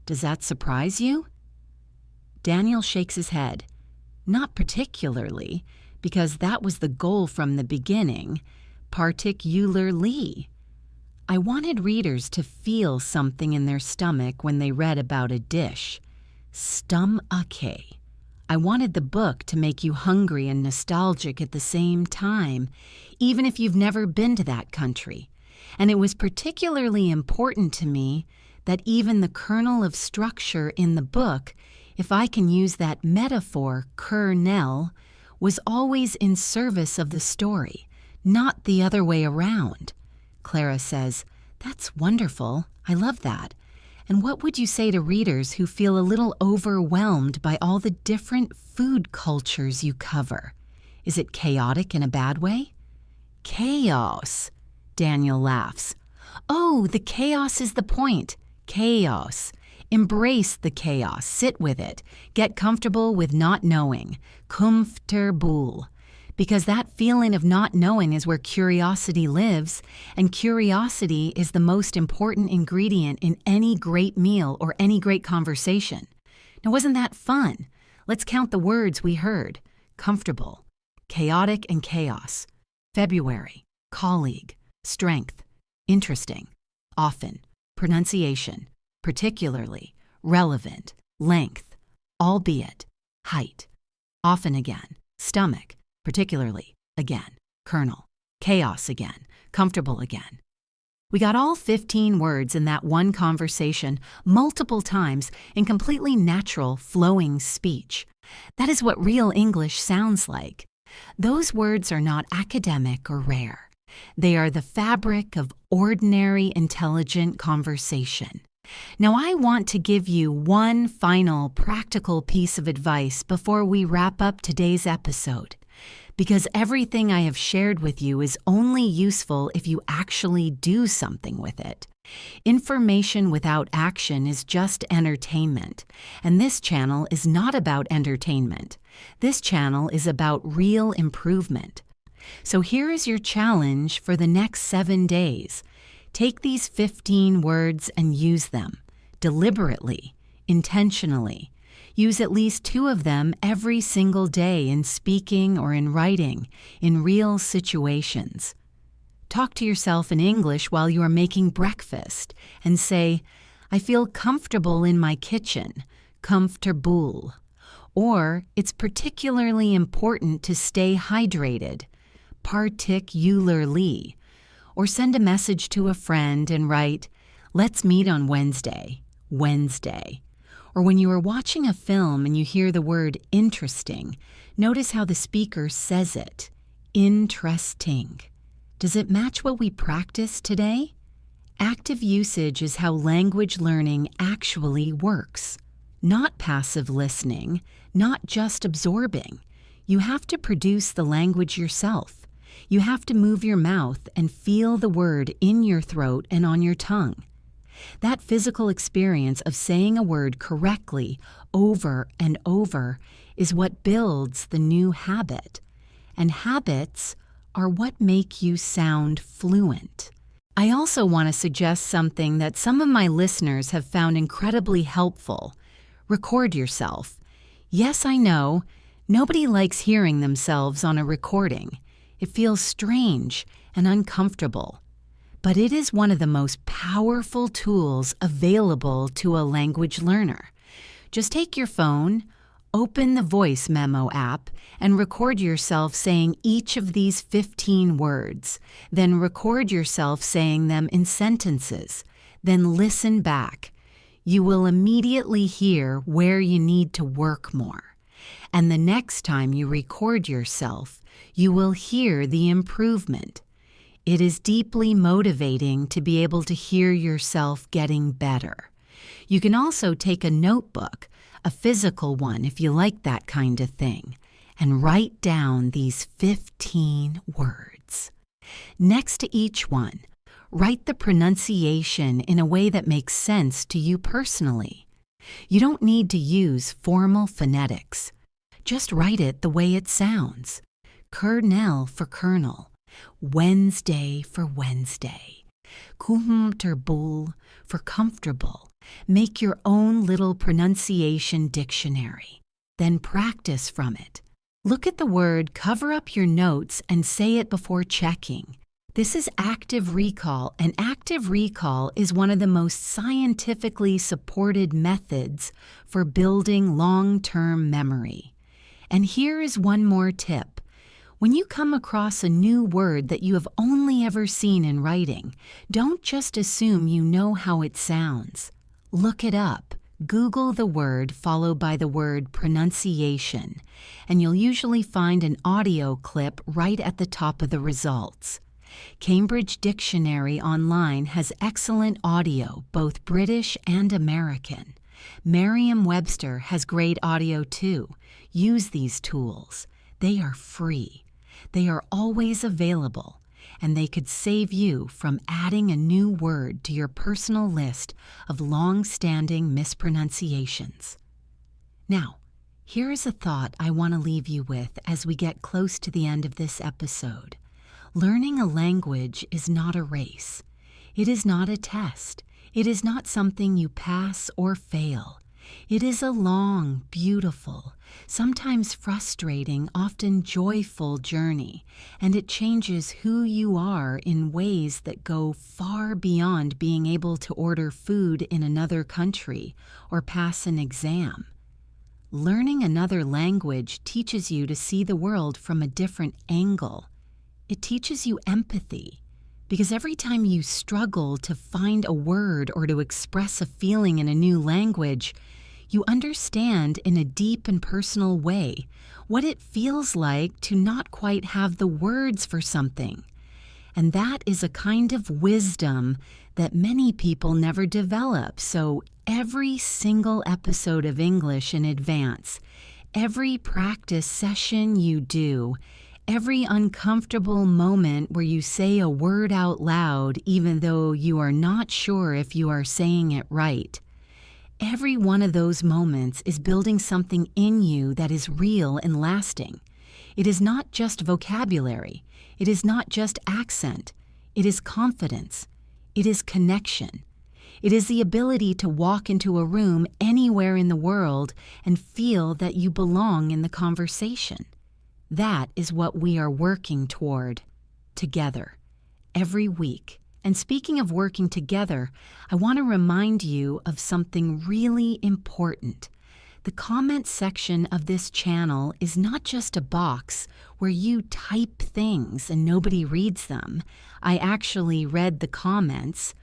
Does that surprise you?" Daniel shakes his head. "Not particularly, because that was the goal from the beginning. Particularly. I wanted readers to feel something in their stomach when they read about a dish. Stomach. I wanted the book to make you hungry and nostalgic at the same time, even if you've never been to that country. And it was particularly important to me that even the kernel of structure in the book, if I can use that metaphor, kernel, was always in service of the story, not the other way around." Clara says, "That's wonderful. I love that. And what would you say to readers who feel a little overwhelmed by all the different food cultures you cover? Is it chaotic in a bad way?" "Chaos." Daniel laughs. "Oh, the chaos is the point. Chaos. Embrace the chaos. Sit with it. Get comfortable with not knowing. Comfortable. Because that feeling of not knowing is where curiosity lives, and curiosity is the most important ingredient in any great meal or any great conversation. Now, wasn't that fun? Let's count the words we heard. Comfortable, chaotic and chaos, February, colleague, strength, interesting, often, pronunciation, particularly, relevant, length, albeit, height, often again, stomach, particularly, again, kernel, chaos again, comfortable again. We got all 15 words in that one conversation multiple times in completely natural, flowing speech. That is what real English sounds like. Those words are not academic or rare. They are the fabric of ordinary, intelligent conversation. Now, I want to give you one final practical piece of advice before we wrap up today's episode, because everything I have shared with you is only useful if you actually do something with it. Information without action is just entertainment, and this channel is not about entertainment. This channel is about real improvement. So here is your challenge for the next 7 days. Take these 15 words and use them deliberately, intentionally. Use at least 2 of them every single day in speaking or in writing, in real situations. Talk to yourself in English while you are making breakfast and say, "I feel comfortable in my kitchen," comfortable. Or, "It's particularly important to stay hydrated," particularly. Or send a message to a friend and write, "Let's meet on Wednesday," Wednesday. Or when you are watching a film and you hear the word interesting, notice how the speaker says it, interesting. Does it match what we practice today? Active usage is how language learning actually works. Not passive listening, not just absorbing. You have to produce the language yourself. You have to move your mouth and feel the word in your throat and on your tongue. That physical experience of saying a word correctly over and over is what builds the new habit. And habits are what make you sound fluent. I also want to suggest something that some of my listeners have found incredibly helpful. Record yourself. Yes, I know, nobody likes hearing themselves on a recording. It feels strange and uncomfortable. but it is one of the most powerful tools available to a language learner. Just take your phone, open the voice memo app, and record yourself saying each of these 15 words. Then record yourself saying them in sentences. Then listen back. You will immediately hear where you need to work more. And the next time you record yourself, you will hear the improvement. It is deeply motivating to be able to hear yourself getting better. You can also take a notebook, a physical one if you like that kind of thing, and write down these 15 words. Next to each one, write the pronunciation in a way that makes sense to you personally. You don't need to use formal phonetics. Just write it the way it sounds. Kernel for kernel, Wednesday for Wednesday, comfortable for comfortable. Make your own little pronunciation dictionary. Then practice from it. Look at the word, cover up your notes, and say it before checking. This is active recall, and active recall is one of the most scientifically supported methods for building long-term memory. And here is one more tip. When you come across a new word that you have only ever seen in writing, don't just assume you know how it sounds. Look it up. Google the word followed by the word pronunciation, and you'll usually find an audio clip right at the top of the results. Cambridge Dictionary Online has excellent audio, both British and American. Merriam-Webster has great audio too. Use these tools. They are free. They are always available, and they could save you from adding a new word to your personal list of long-standing mispronunciations. Now, here is a thought I want to leave you with as we get close to the end of this episode. Learning a language is not a race. It is not a test. It is not something you pass or fail. It is a long, beautiful, sometimes frustrating, often joyful journey, and it changes who you are in ways that go far beyond being able to order food in another country or pass an exam. Learning another language teaches you to see the world from a different angle. It teaches you empathy, because every time you struggle to find a word or to express a feeling in a new language, you understand in a deep and personal way what it feels like to not quite have the words for something. And that is a kind of wisdom that many people never develop. So every single episode of English in advance, every practice session you do, every uncomfortable moment where you say a word out loud even though you are not sure if you are saying it right, every one of those moments is building something in you that is real and lasting. It is not just vocabulary. It is not just accent. It is confidence. It is connection. It is the ability to walk into a room anywhere in the world and feel that you belong in the conversation. That is what we are working toward together every week. And speaking of working together, I want to remind you of something really important. The comment section of this channel is not just a box where you type things and nobody reads them. I actually read the comments.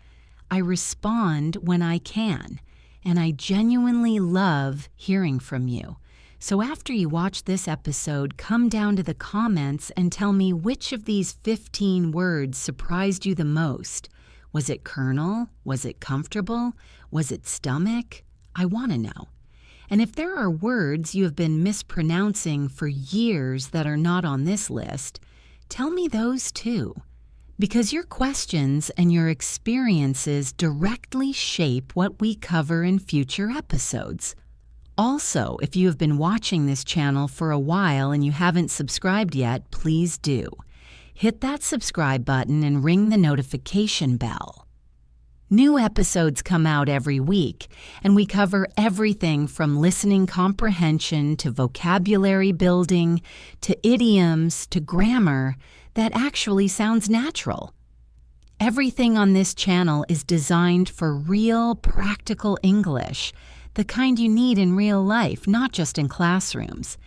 I respond when I can, and I genuinely love hearing from you. So after you watch this episode, come down to the comments and tell me which of these 15 words surprised you the most. Was it kernel? Was it comfortable? Was it stomach? I want to know. And if there are words you have been mispronouncing for years that are not on this list, tell me those too. Because your questions and your experiences directly shape what we cover in future episodes. Also, if you have been watching this channel for a while and you haven't subscribed yet, please do. Hit that subscribe button and ring the notification bell. New episodes come out every week, and we cover everything from listening comprehension to vocabulary building to idioms to grammar that actually sounds natural. Everything on this channel is designed for real, practical English, the kind you need in real life, not just in classrooms.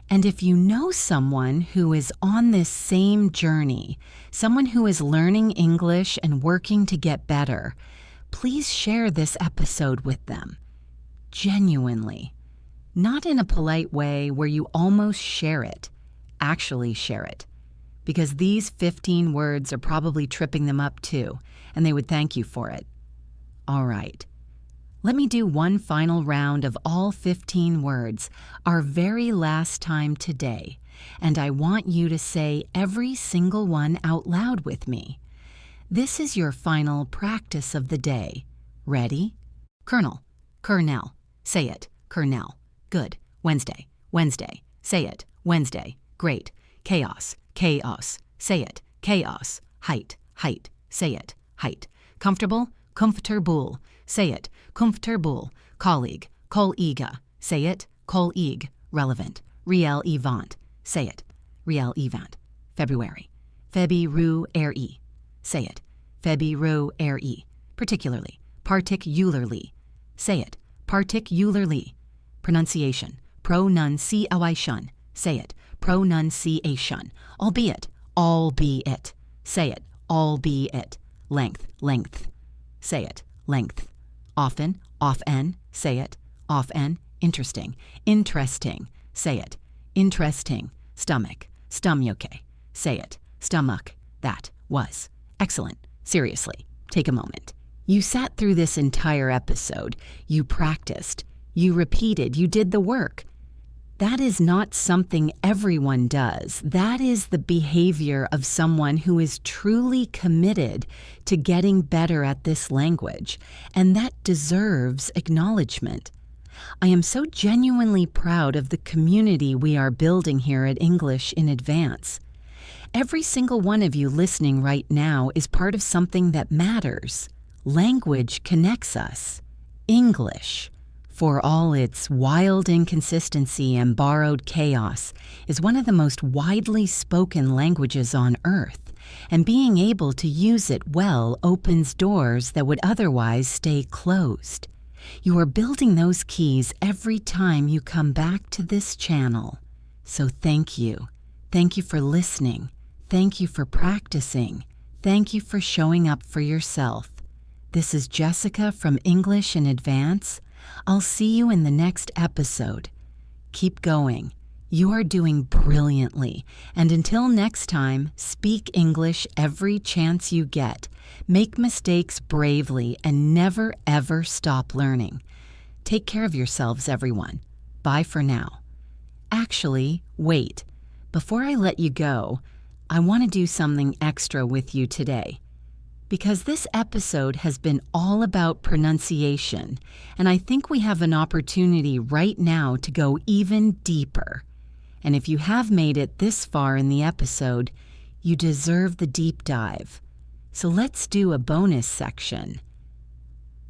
And if you know someone who is on this same journey, someone who is learning English and working to get better, please share this episode with them. Genuinely. Not in a polite way where you almost share it. Actually share it. Because these 15 words are probably tripping them up too, and they would thank you for it. All right. Let me do one final round of all 15 words, our very last time today, and I want you to say every single one out loud with me. This is your final practice of the day. Ready? Colonel, Colonel, say it, Colonel. Good. Wednesday, Wednesday, say it, Wednesday. Great. Chaos, chaos, say it, chaos. Height, height, say it, height. Comfortable, comfortable, say it, comfortable. Colleague, colleague, say it, colleague. Relevant, real event, say it, real event. February, February, say it, February. Particularly, particularly, say it, particularly. Pronunciation, pronunciation, say it, pronunciation. Albeit, albeit, say it, albeit. Length, length, say it, length. Often, often, say it, often. Interesting, interesting, say it, interesting. Stomach, stomach, say it, stomach. That was. Excellent. Seriously, take a moment. You sat through this entire episode. You practiced. You repeated. You did the work. That is not something everyone does. That is the behavior of someone who is truly committed to getting better at this language, and that deserves acknowledgement. I am so genuinely proud of the community we are building here at English in Advance. Every single one of you listening right now is part of something that matters. Language connects us. English, for all its wild inconsistency and borrowed chaos, is one of the most widely spoken languages on earth, and being able to use it well opens doors that would otherwise stay closed. You are building those keys every time you come back to this channel. So thank you. Thank you for listening. Thank you for practicing. Thank you for showing up for yourself. This is Jessica from English in Advance. I'll see you in the next episode. Keep going. You are doing brilliantly. And until next time, speak English every chance you get. Make mistakes bravely and never ever stop learning. Take care of yourselves, everyone. Bye for now. Actually, wait. Before I let you go, I want to do something extra with you today. Because this episode has been all about pronunciation, and I think we have an opportunity right now to go even deeper. And if you have made it this far in the episode, you deserve the deep dive. So let's do a bonus section.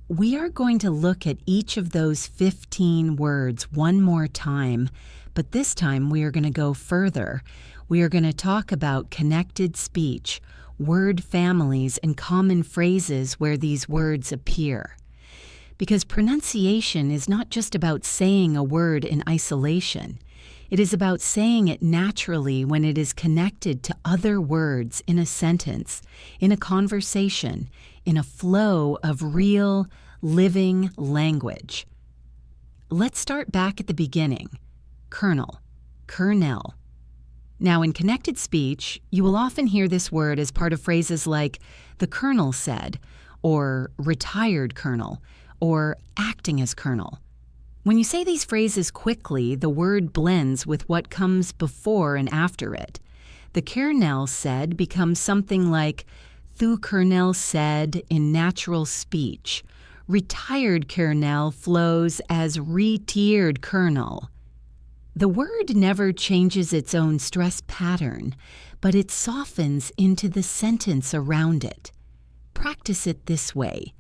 We are going to look at each of those 15 words one more time, but this time we are going to go further. We are going to talk about connected speech, word families, and common phrases where these words appear. Because pronunciation is not just about saying a word in isolation. It is about saying it naturally when it is connected to other words in a sentence, in a conversation, in a flow of real, living language. Let's start back at the beginning. Colonel, colonel. Now, in connected speech, you will often hear this word as part of phrases like the colonel said, or retired colonel, or acting as colonel. When you say these phrases quickly, the word blends with what comes before and after it. The colonel said becomes something like the colonel said in natural speech. Retired colonel flows as retired colonel. The word never changes its own stress pattern, but it softens into the sentence around it. Practice it this way.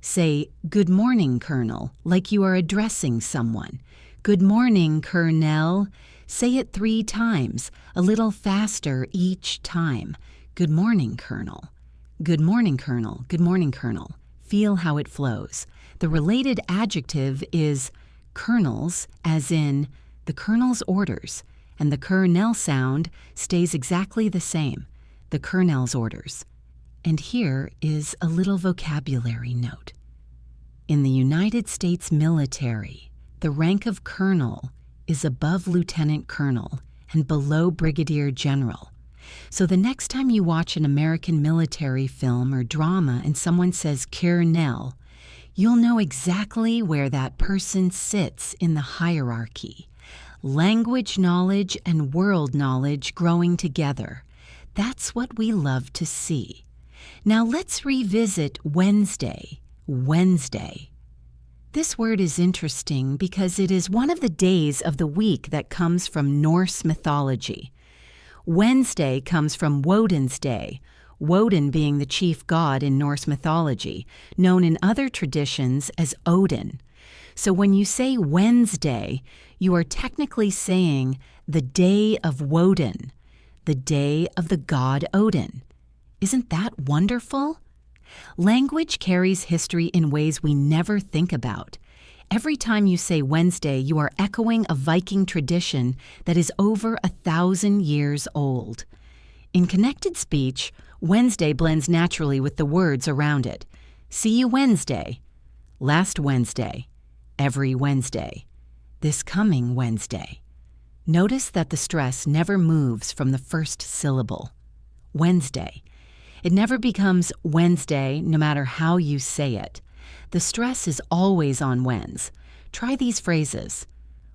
Say, "Good morning, Colonel," like you are addressing someone. "Good morning, Colonel." Say it 3 times, a little faster each time. "Good morning, Colonel." Good morning, Colonel. Good morning, Colonel. Feel how it flows. The related adjective is colonel's, as in the colonel's orders, and the colonel sound stays exactly the same, the colonel's orders. And here is a little vocabulary note. In the United States military, the rank of colonel is above lieutenant colonel and below brigadier general. So the next time you watch an American military film or drama and someone says colonel, you'll know exactly where that person sits in the hierarchy. Language knowledge and world knowledge growing together. That's what we love to see. Now let's revisit Wednesday. Wednesday. This word is interesting because it is one of the days of the week that comes from Norse mythology. Wednesday comes from Woden's Day, Woden being the chief god in Norse mythology, known in other traditions as Odin. So when you say Wednesday, you are technically saying the day of Woden, the day of the god Odin. Isn't that wonderful? Language carries history in ways we never think about. Every time you say Wednesday, you are echoing a Viking tradition that is over 1,000 years old. In connected speech, Wednesday blends naturally with the words around it. See you Wednesday. Last Wednesday. Every Wednesday. This coming Wednesday. Notice that the stress never moves from the first syllable. Wednesday. It never becomes Wednesday no matter how you say it. The stress is always on whens. Try these phrases.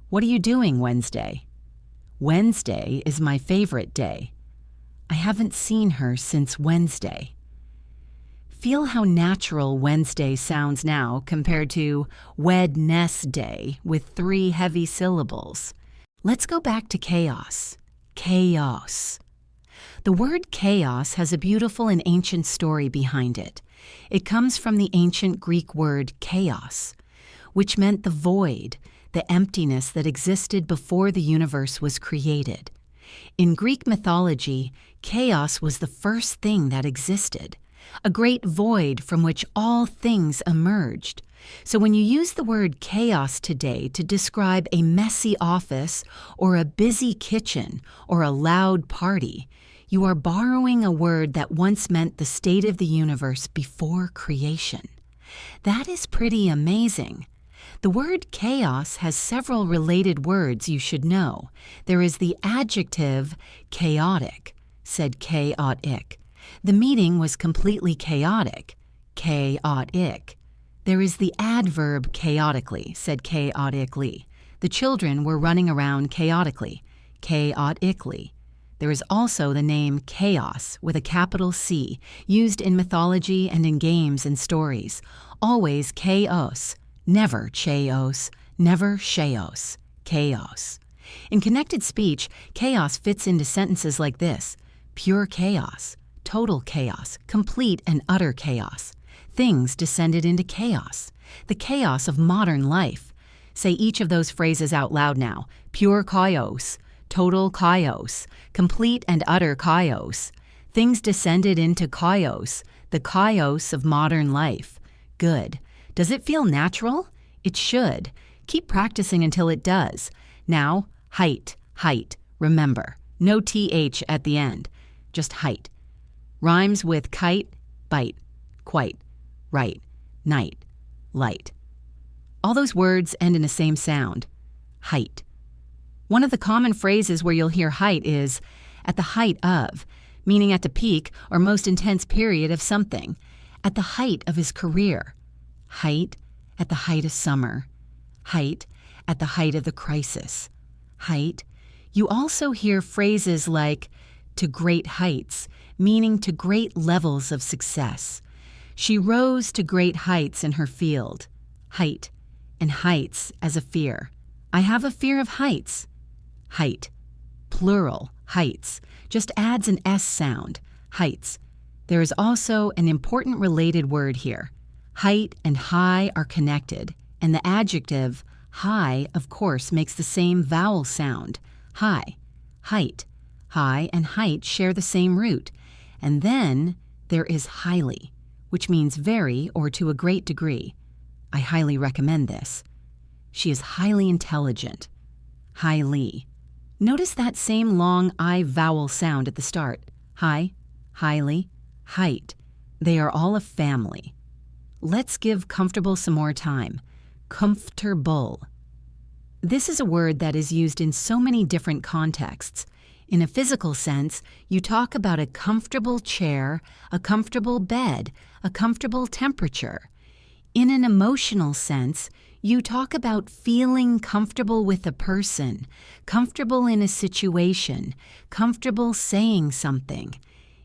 What are you doing Wednesday? Wednesday is my favorite day. I haven't seen her since Wednesday. Feel how natural Wednesday sounds now compared to Wednesday with 3 heavy syllables. Let's go back to chaos. Chaos. The word chaos has a beautiful and ancient story behind it. It comes from the ancient Greek word chaos, which meant the void, the emptiness that existed before the universe was created. In Greek mythology, chaos was the first thing that existed, a great void from which all things emerged. So when you use the word chaos today to describe a messy office or a busy kitchen or a loud party, you are borrowing a word that once meant the state of the universe before creation. That is pretty amazing. The word chaos has several related words you should know. There is the adjective chaotic, said chaotic. The meeting was completely chaotic, chaotic. There is the adverb chaotically, said chaotically. The children were running around chaotically, chaotically. There is also the name chaos with a capital C, used in mythology and in games and stories. Always chaos, never chaos, never chaos, chaos. In connected speech, chaos fits into sentences like this: pure chaos, total chaos, complete and utter chaos. Things descended into chaos, the chaos of modern life. Say each of those phrases out loud now. Pure chaos, total chaos, complete and utter chaos. Things descended into chaos, the chaos of modern life. Good. Does it feel natural? It should. Keep practicing until it does. Now, height, height. Remember, no TH at the end, just height. Rhymes with kite, bite, quite, right, night, light. All those words end in the same sound, height. One of the common phrases where you'll hear height is at the height of, meaning at the peak or most intense period of something, at the height of his career. Height, at the height of summer. Height, at the height of the crisis. Height. You also hear phrases like to great heights, meaning to great levels of success. She rose to great heights in her field. Height, and heights as a fear. I have a fear of heights. Height. Plural, heights. Just adds an S sound. Heights. There is also an important related word here. Height and high are connected, and the adjective high, of course, makes the same vowel sound. High. Height. High and height share the same root. And then there is highly, which means very or to a great degree. I highly recommend this. She is highly intelligent. Highly. Notice that same long I vowel sound at the start. High, highly, height. They are all a family. Let's give comfortable some more time. Comfortable. This is a word that is used in so many different contexts. In a physical sense, you talk about a comfortable chair, a comfortable bed, a comfortable temperature. In an emotional sense, you talk about feeling comfortable with a person, comfortable in a situation, comfortable saying something.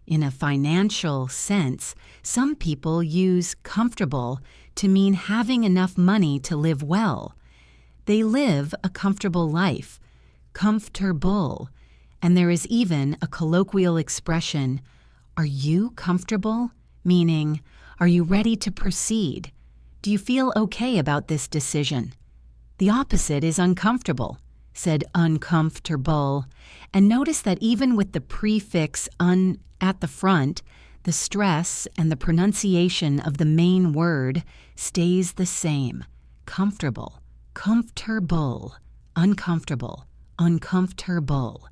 In a financial sense, some people use comfortable to mean having enough money to live well. They live a comfortable life, comfortable. And there is even a colloquial expression, are you comfortable? Meaning, are you ready to proceed? Do you feel okay about this decision? The opposite is uncomfortable, said uncomfortable. And notice that even with the prefix un at the front, the stress and the pronunciation of the main word stays the same. Comfortable, comfortable, uncomfortable, uncomfortable.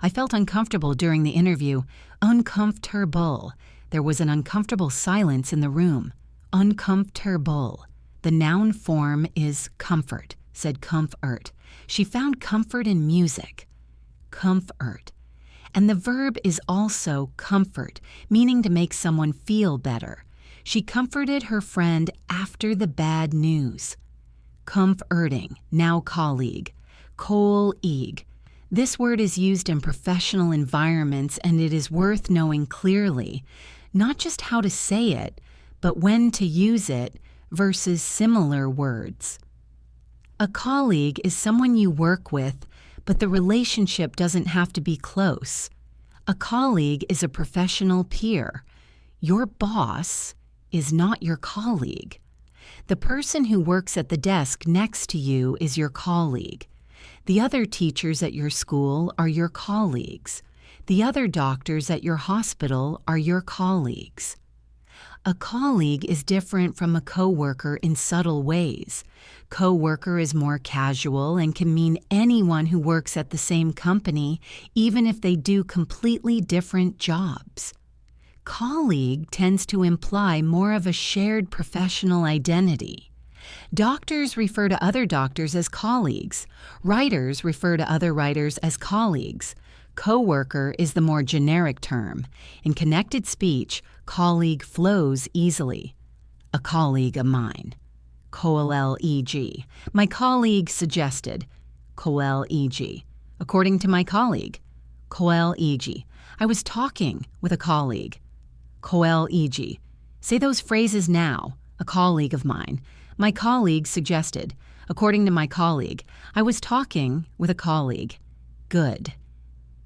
I felt uncomfortable during the interview. Uncomfortable. There was an uncomfortable silence in the room. Uncomfortable. The noun form is comfort, said comfort. She found comfort in music. Comfort. And the verb is also comfort, meaning to make someone feel better. She comforted her friend after the bad news. Comforting, now colleague. Colleague. This word is used in professional environments, and it is worth knowing clearly, not just how to say it, but when to use it versus similar words. A colleague is someone you work with, but the relationship doesn't have to be close. A colleague is a professional peer. Your boss is not your colleague. The person who works at the desk next to you is your colleague. The other teachers at your school are your colleagues. The other doctors at your hospital are your colleagues. A colleague is different from a coworker in subtle ways. Coworker is more casual and can mean anyone who works at the same company, even if they do completely different jobs. Colleague tends to imply more of a shared professional identity. Doctors refer to other doctors as colleagues. Writers refer to other writers as colleagues. Coworker is the more generic term. In connected speech, colleague flows easily. A colleague of mine. Colleague. My colleague suggested. Colleague. According to my colleague. Colleague. I was talking with a colleague. Colleague. Say those phrases now. A colleague of mine. My colleague suggested. According to my colleague. I was talking with a colleague. Good.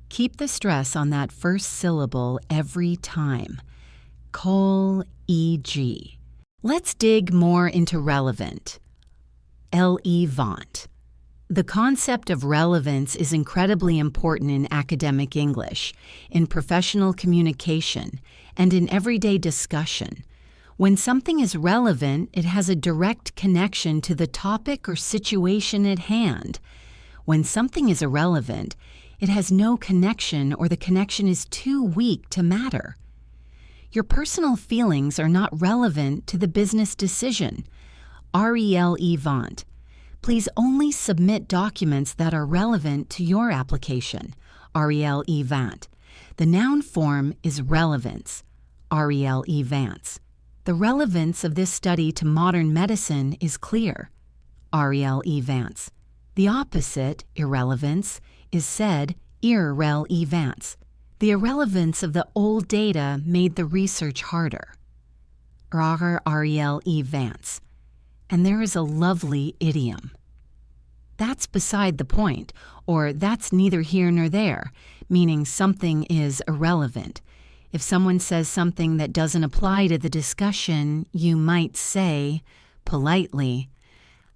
Keep the stress on that first syllable every time. Colleague. Let's dig more into relevant. Relevant. The concept of relevance is incredibly important in academic English, in professional communication, and in everyday discussion. When something is relevant, it has a direct connection to the topic or situation at hand. When something is irrelevant, it has no connection or the connection is too weak to matter. Your personal feelings are not relevant to the business decision. Relevant. Please only submit documents that are relevant to your application. Relevant. The noun form is relevance. Relevance. The relevance of this study to modern medicine is clear. Relevance. The opposite, irrelevance, is said irrelevance. The irrelevance of the old data made the research harder. Relevance. And there is a lovely idiom. That's beside the point, or that's neither here nor there, meaning something is irrelevant. If someone says something that doesn't apply to the discussion, you might say, politely,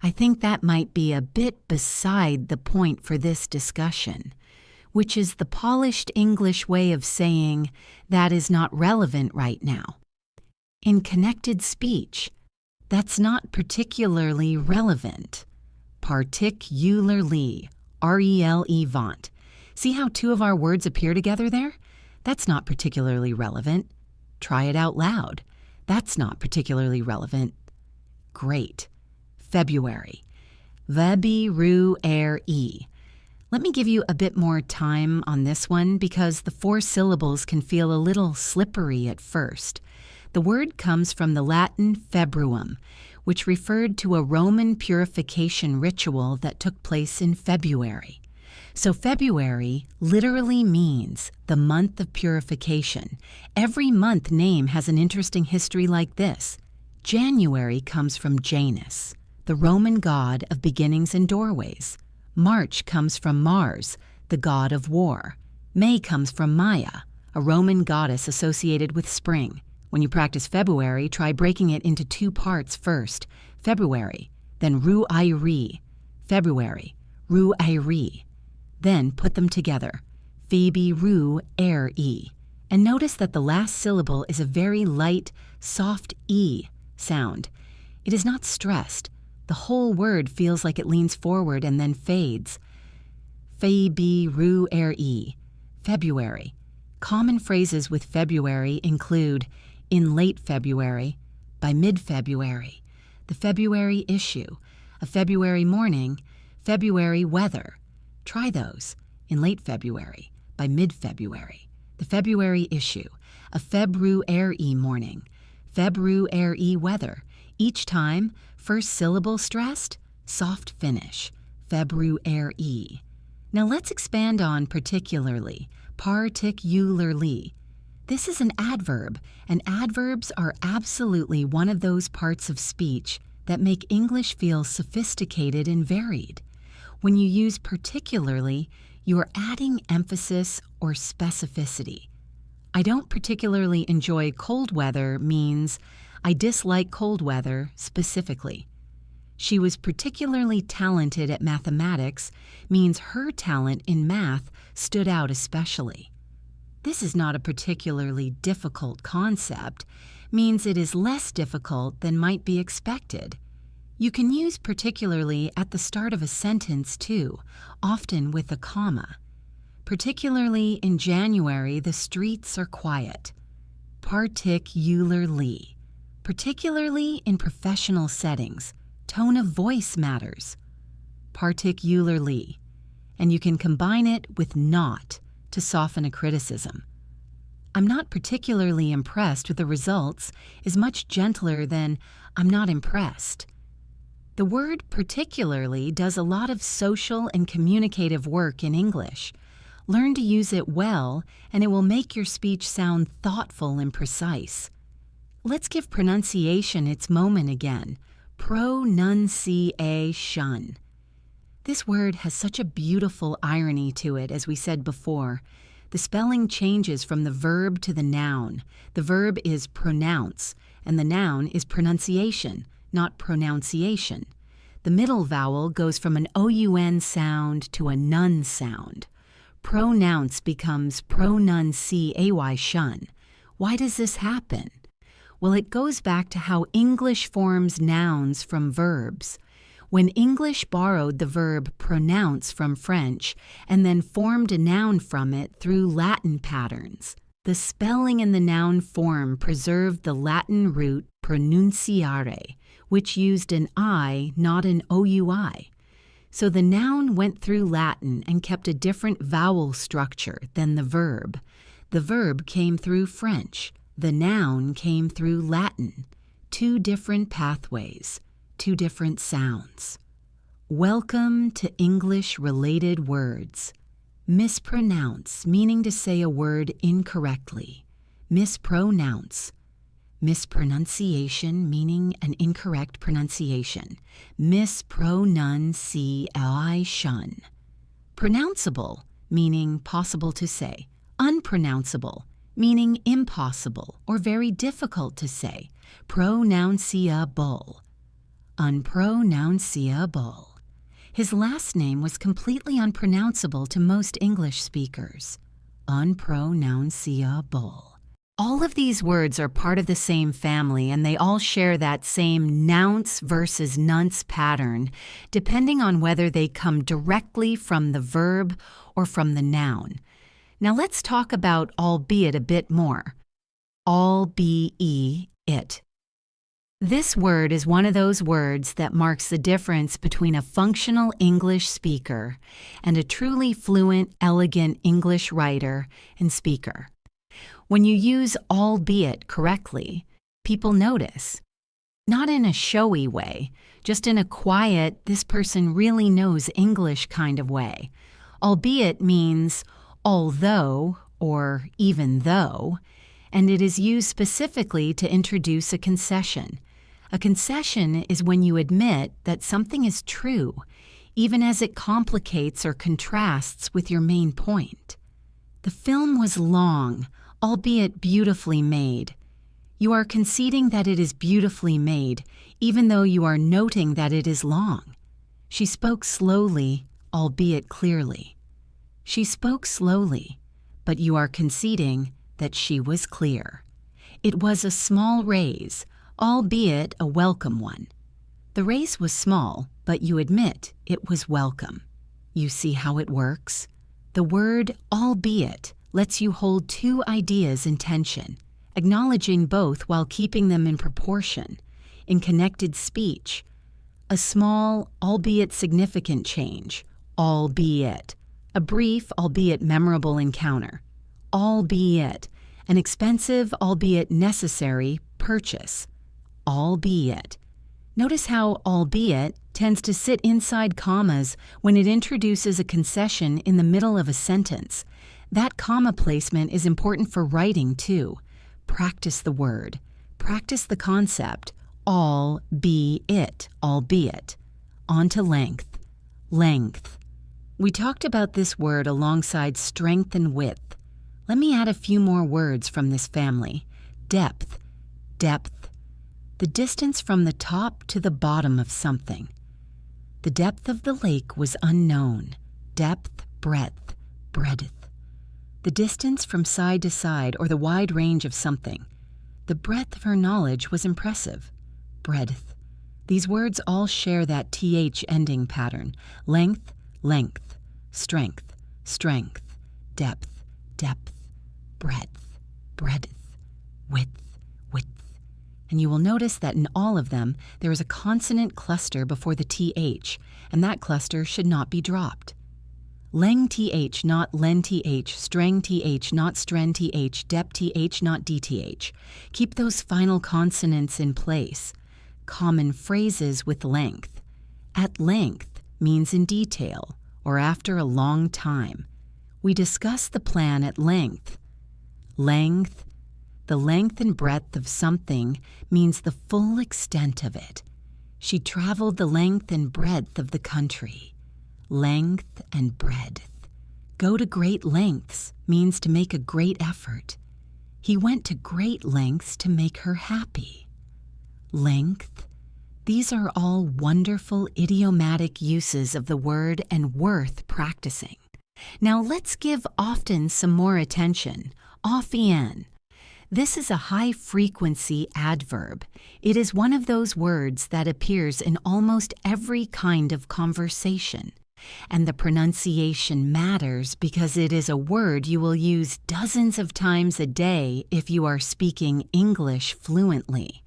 I think that might be a bit beside the point for this discussion. which is the polished English way of saying that is not relevant right now. In connected speech, that's not particularly relevant. Particularly, relevant. See how two of our words appear together there? That's not particularly relevant. Try it out loud. That's not particularly relevant. Great. February. February. Let me give you a bit more time on this one because the 4 syllables can feel a little slippery at first. The word comes from the Latin februum, which referred to a Roman purification ritual that took place in February. So February literally means the month of purification. Every month name has an interesting history like this. January comes from Janus, the Roman god of beginnings and doorways. March comes from Mars, the god of war. May comes from Maya, a Roman goddess associated with spring. When you practice February, try breaking it into 2 parts first. February, then Ruairi. February, Ruairi. Then put them together. February. And notice that the last syllable is a very light, soft E sound. It is not stressed. The whole word feels like it leans forward and then fades. February. February. Common phrases with February include in late February, by mid-February, the February issue, a February morning, February weather. Try those. In late February, by mid-February, the February issue, a February morning, February weather. Each time, first syllable stressed, soft finish, February. Now let's expand on particularly, particularly. This is an adverb, and adverbs are absolutely one of those parts of speech that make English feel sophisticated and varied. When you use particularly, you're adding emphasis or specificity. I don't particularly enjoy cold weather means I dislike cold weather specifically. She was particularly talented at mathematics means her talent in math stood out especially. This is not a particularly difficult concept, means it is less difficult than might be expected. You can use particularly at the start of a sentence too, often with a comma. Particularly in January, the streets are quiet. Particularly. Particularly in professional settings, tone of voice matters. Particularly. And you can combine it with not to soften a criticism. I'm not particularly impressed with the results is much gentler than I'm not impressed. The word particularly does a lot of social and communicative work in English. Learn to use it well, and it will make your speech sound thoughtful and precise. Let's give pronunciation its moment again. Pronunciation. This word has such a beautiful irony to it, as we said before. The spelling changes from the verb to the noun. The verb is pronounce, and the noun is pronunciation, not pronunciation. The middle vowel goes from an OUN sound to a nun sound. Pronounce becomes pronunciation. Why does this happen? Well, it goes back to how English forms nouns from verbs. When English borrowed the verb pronounce from French and then formed a noun from it through Latin patterns, the spelling in the noun form preserved the Latin root pronunciare, which used an I, not an OUI. So the noun went through Latin and kept a different vowel structure than the verb. The verb came through French. The noun came through Latin. 2 different pathways. 2 different sounds. Welcome to English-related words. Mispronounce, meaning to say a word incorrectly. Mispronounce. Mispronunciation, meaning an incorrect pronunciation. Mispronunciation. Pronounceable, meaning possible to say. Unpronounceable, meaning impossible or very difficult to say. Pronounceable. Unpronounceable. His last name was completely unpronounceable to most English speakers. Unpronounceable. All of these words are part of the same family, and they all share that same nounce versus nunce pattern, depending on whether they come directly from the verb or from the noun. Now let's talk about albeit a bit more. Albeit. This word is one of those words that marks the difference between a functional English speaker and a truly fluent, elegant English writer and speaker. When you use albeit correctly, people notice. Not in a showy way, just in a quiet, this person really knows English kind of way. Albeit means although or even though, and it is used specifically to introduce a concession. A concession is when you admit that something is true, even as it complicates or contrasts with your main point. The film was long, albeit beautifully made. You are conceding that it is beautifully made, even though you are noting that it is long. She spoke slowly, albeit clearly. She spoke slowly, but you are conceding that she was clear. It was a small raise, albeit a welcome one. The raise was small, but you admit it was welcome. You see how it works? The word albeit lets you hold two ideas in tension, acknowledging both while keeping them in proportion, in connected speech. A small, albeit significant change, albeit. A brief, albeit memorable encounter, albeit. An expensive, albeit necessary, purchase, albeit. Notice how albeit tends to sit inside commas when it introduces a concession in the middle of a sentence. That comma placement is important for writing, too. Practice the word. Practice the concept. Albeit. On to length. Length. We talked about this word alongside strength and width. Let me add a few more words from this family. Depth. Depth. The distance from the top to the bottom of something. The depth of the lake was unknown. Depth, breadth, breadth. The distance from side to side or the wide range of something. The breadth of her knowledge was impressive. Breadth. These words all share that th ending pattern. Length, length. Strength, strength. Depth, depth. Breadth, breadth. Width, width. And you will notice that in all of them, there is a consonant cluster before the th, and that cluster should not be dropped. Leng th, not len th, streng th, not stren th, dep th, not dth. Keep those final consonants in place. Common phrases with length. At length means in detail, or after a long time. We discuss the plan at length. Length. The length and breadth of something means the full extent of it. She traveled the length and breadth of the country. Length and breadth. Go to great lengths means to make a great effort. He went to great lengths to make her happy. Length. These are all wonderful idiomatic uses of the word and worth practicing. Now let's give often some more attention. Often. This is a high-frequency adverb. It is one of those words that appears in almost every kind of conversation. And the pronunciation matters because it is a word you will use dozens of times a day if you are speaking English fluently.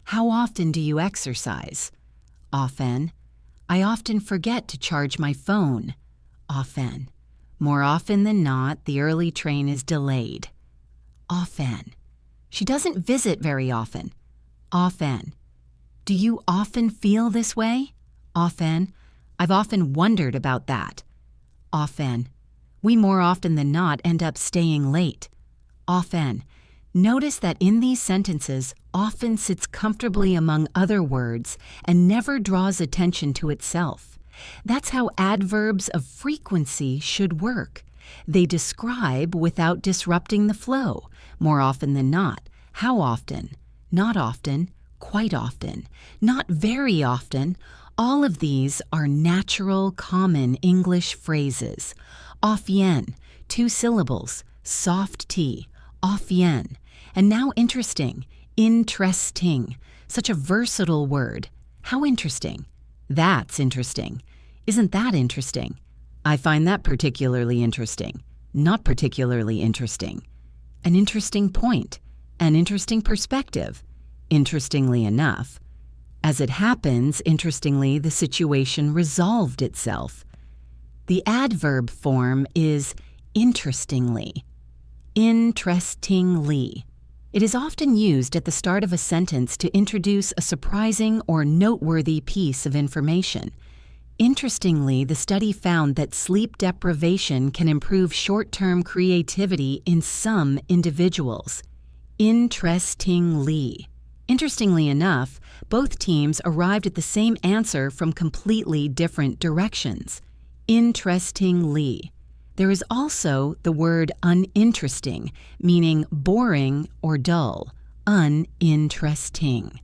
How often do you exercise? Often. I often forget to charge my phone. Often. More often than not, the early train is delayed. Often. She doesn't visit very often. Often. Do you often feel this way? Often. I've often wondered about that. Often. We more often than not end up staying late. Often. Notice that in these sentences, often sits comfortably among other words and never draws attention to itself. That's how adverbs of frequency should work. They describe without disrupting the flow, more often than not. How often? Not often. Quite often. Not very often. All of these are natural, common English phrases. Off yen, 2 syllables, soft T, off yen. And now interesting, interesting, such a versatile word. How interesting. That's interesting. Isn't that interesting? I find that particularly interesting. Not particularly interesting. An interesting point. An interesting perspective. Interestingly enough. As it happens, interestingly, the situation resolved itself. The adverb form is interestingly. Interestingly. It is often used at the start of a sentence to introduce a surprising or noteworthy piece of information. Interestingly, the study found that sleep deprivation can improve short-term creativity in some individuals. Interestingly. Interestingly enough, both teams arrived at the same answer from completely different directions. Interestingly. There is also the word uninteresting, meaning boring or dull. Uninteresting.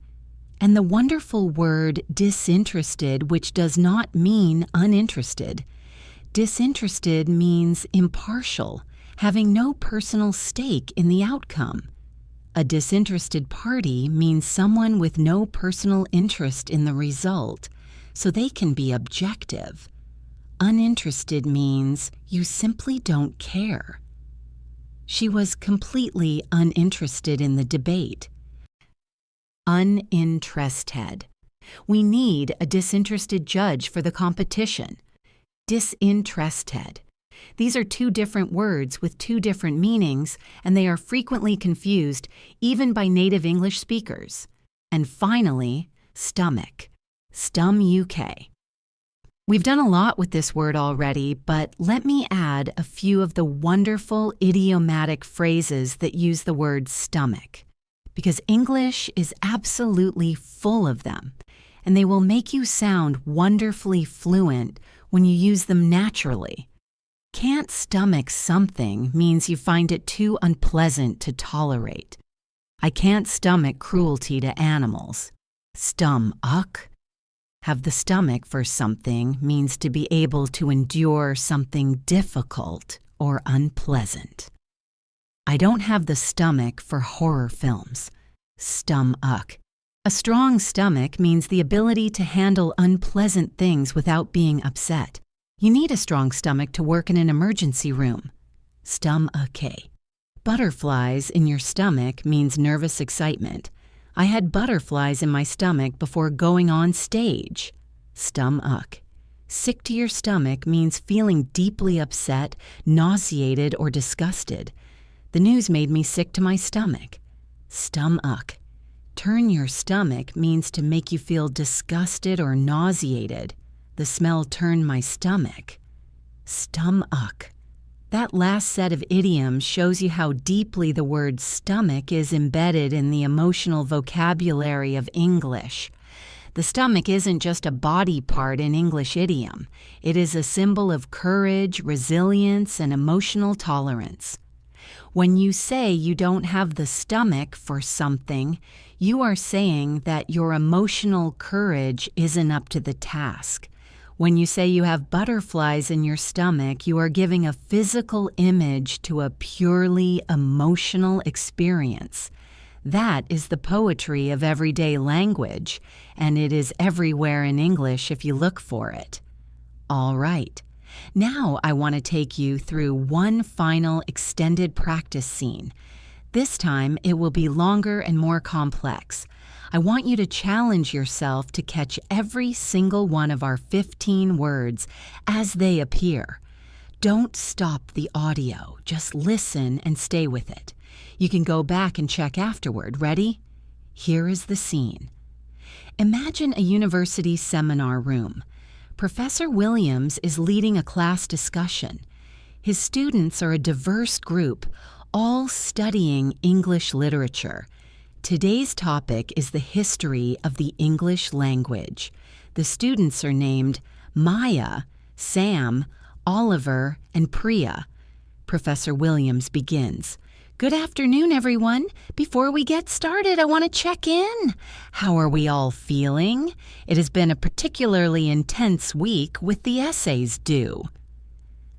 And the wonderful word disinterested, which does not mean uninterested. Disinterested means impartial, having no personal stake in the outcome. A disinterested party means someone with no personal interest in the result, so they can be objective. Uninterested means you simply don't care. She was completely uninterested in the debate. Uninterested. We need a disinterested judge for the competition. Disinterested. These are 2 different words with 2 different meanings, and they are frequently confused even by native English speakers. And finally, stomach. Stum UK. We've done a lot with this word already, but let me add a few of the wonderful idiomatic phrases that use the word stomach, because English is absolutely full of them, and they will make you sound wonderfully fluent when you use them naturally. Can't stomach something means you find it too unpleasant to tolerate. I can't stomach cruelty to animals. Stomach. Have the stomach for something means to be able to endure something difficult or unpleasant. I don't have the stomach for horror films. Stomach. A strong stomach means the ability to handle unpleasant things without being upset. You need a strong stomach to work in an emergency room. Stomach. Butterflies in your stomach means nervous excitement. I had butterflies in my stomach before going on stage. Stomach. Sick to your stomach means feeling deeply upset, nauseated, or disgusted. The news made me sick to my stomach. Stomach. Turn your stomach means to make you feel disgusted or nauseated. The smell turned my stomach. Stomach. That last set of idioms shows you how deeply the word stomach is embedded in the emotional vocabulary of English. The stomach isn't just a body part in English idiom. It is a symbol of courage, resilience, and emotional tolerance. When you say you don't have the stomach for something, you are saying that your emotional courage isn't up to the task. When you say you have butterflies in your stomach, you are giving a physical image to a purely emotional experience. That is the poetry of everyday language, and it is everywhere in English if you look for it. All right. Now I want to take you through one final extended practice scene. This time it will be longer and more complex. I want you to challenge yourself to catch every single one of our 15 words as they appear. Don't stop the audio. Just listen and stay with it. You can go back and check afterward. Ready? Here is the scene. Imagine a university seminar room. Professor Williams is leading a class discussion. His students are a diverse group, all studying English literature. Today's topic is the history of the English language. The students are named Maya, Sam, Oliver, and Priya. Professor Williams begins. Good afternoon, everyone. Before we get started, I want to check in. How are we all feeling? It has been a particularly intense week with the essays due.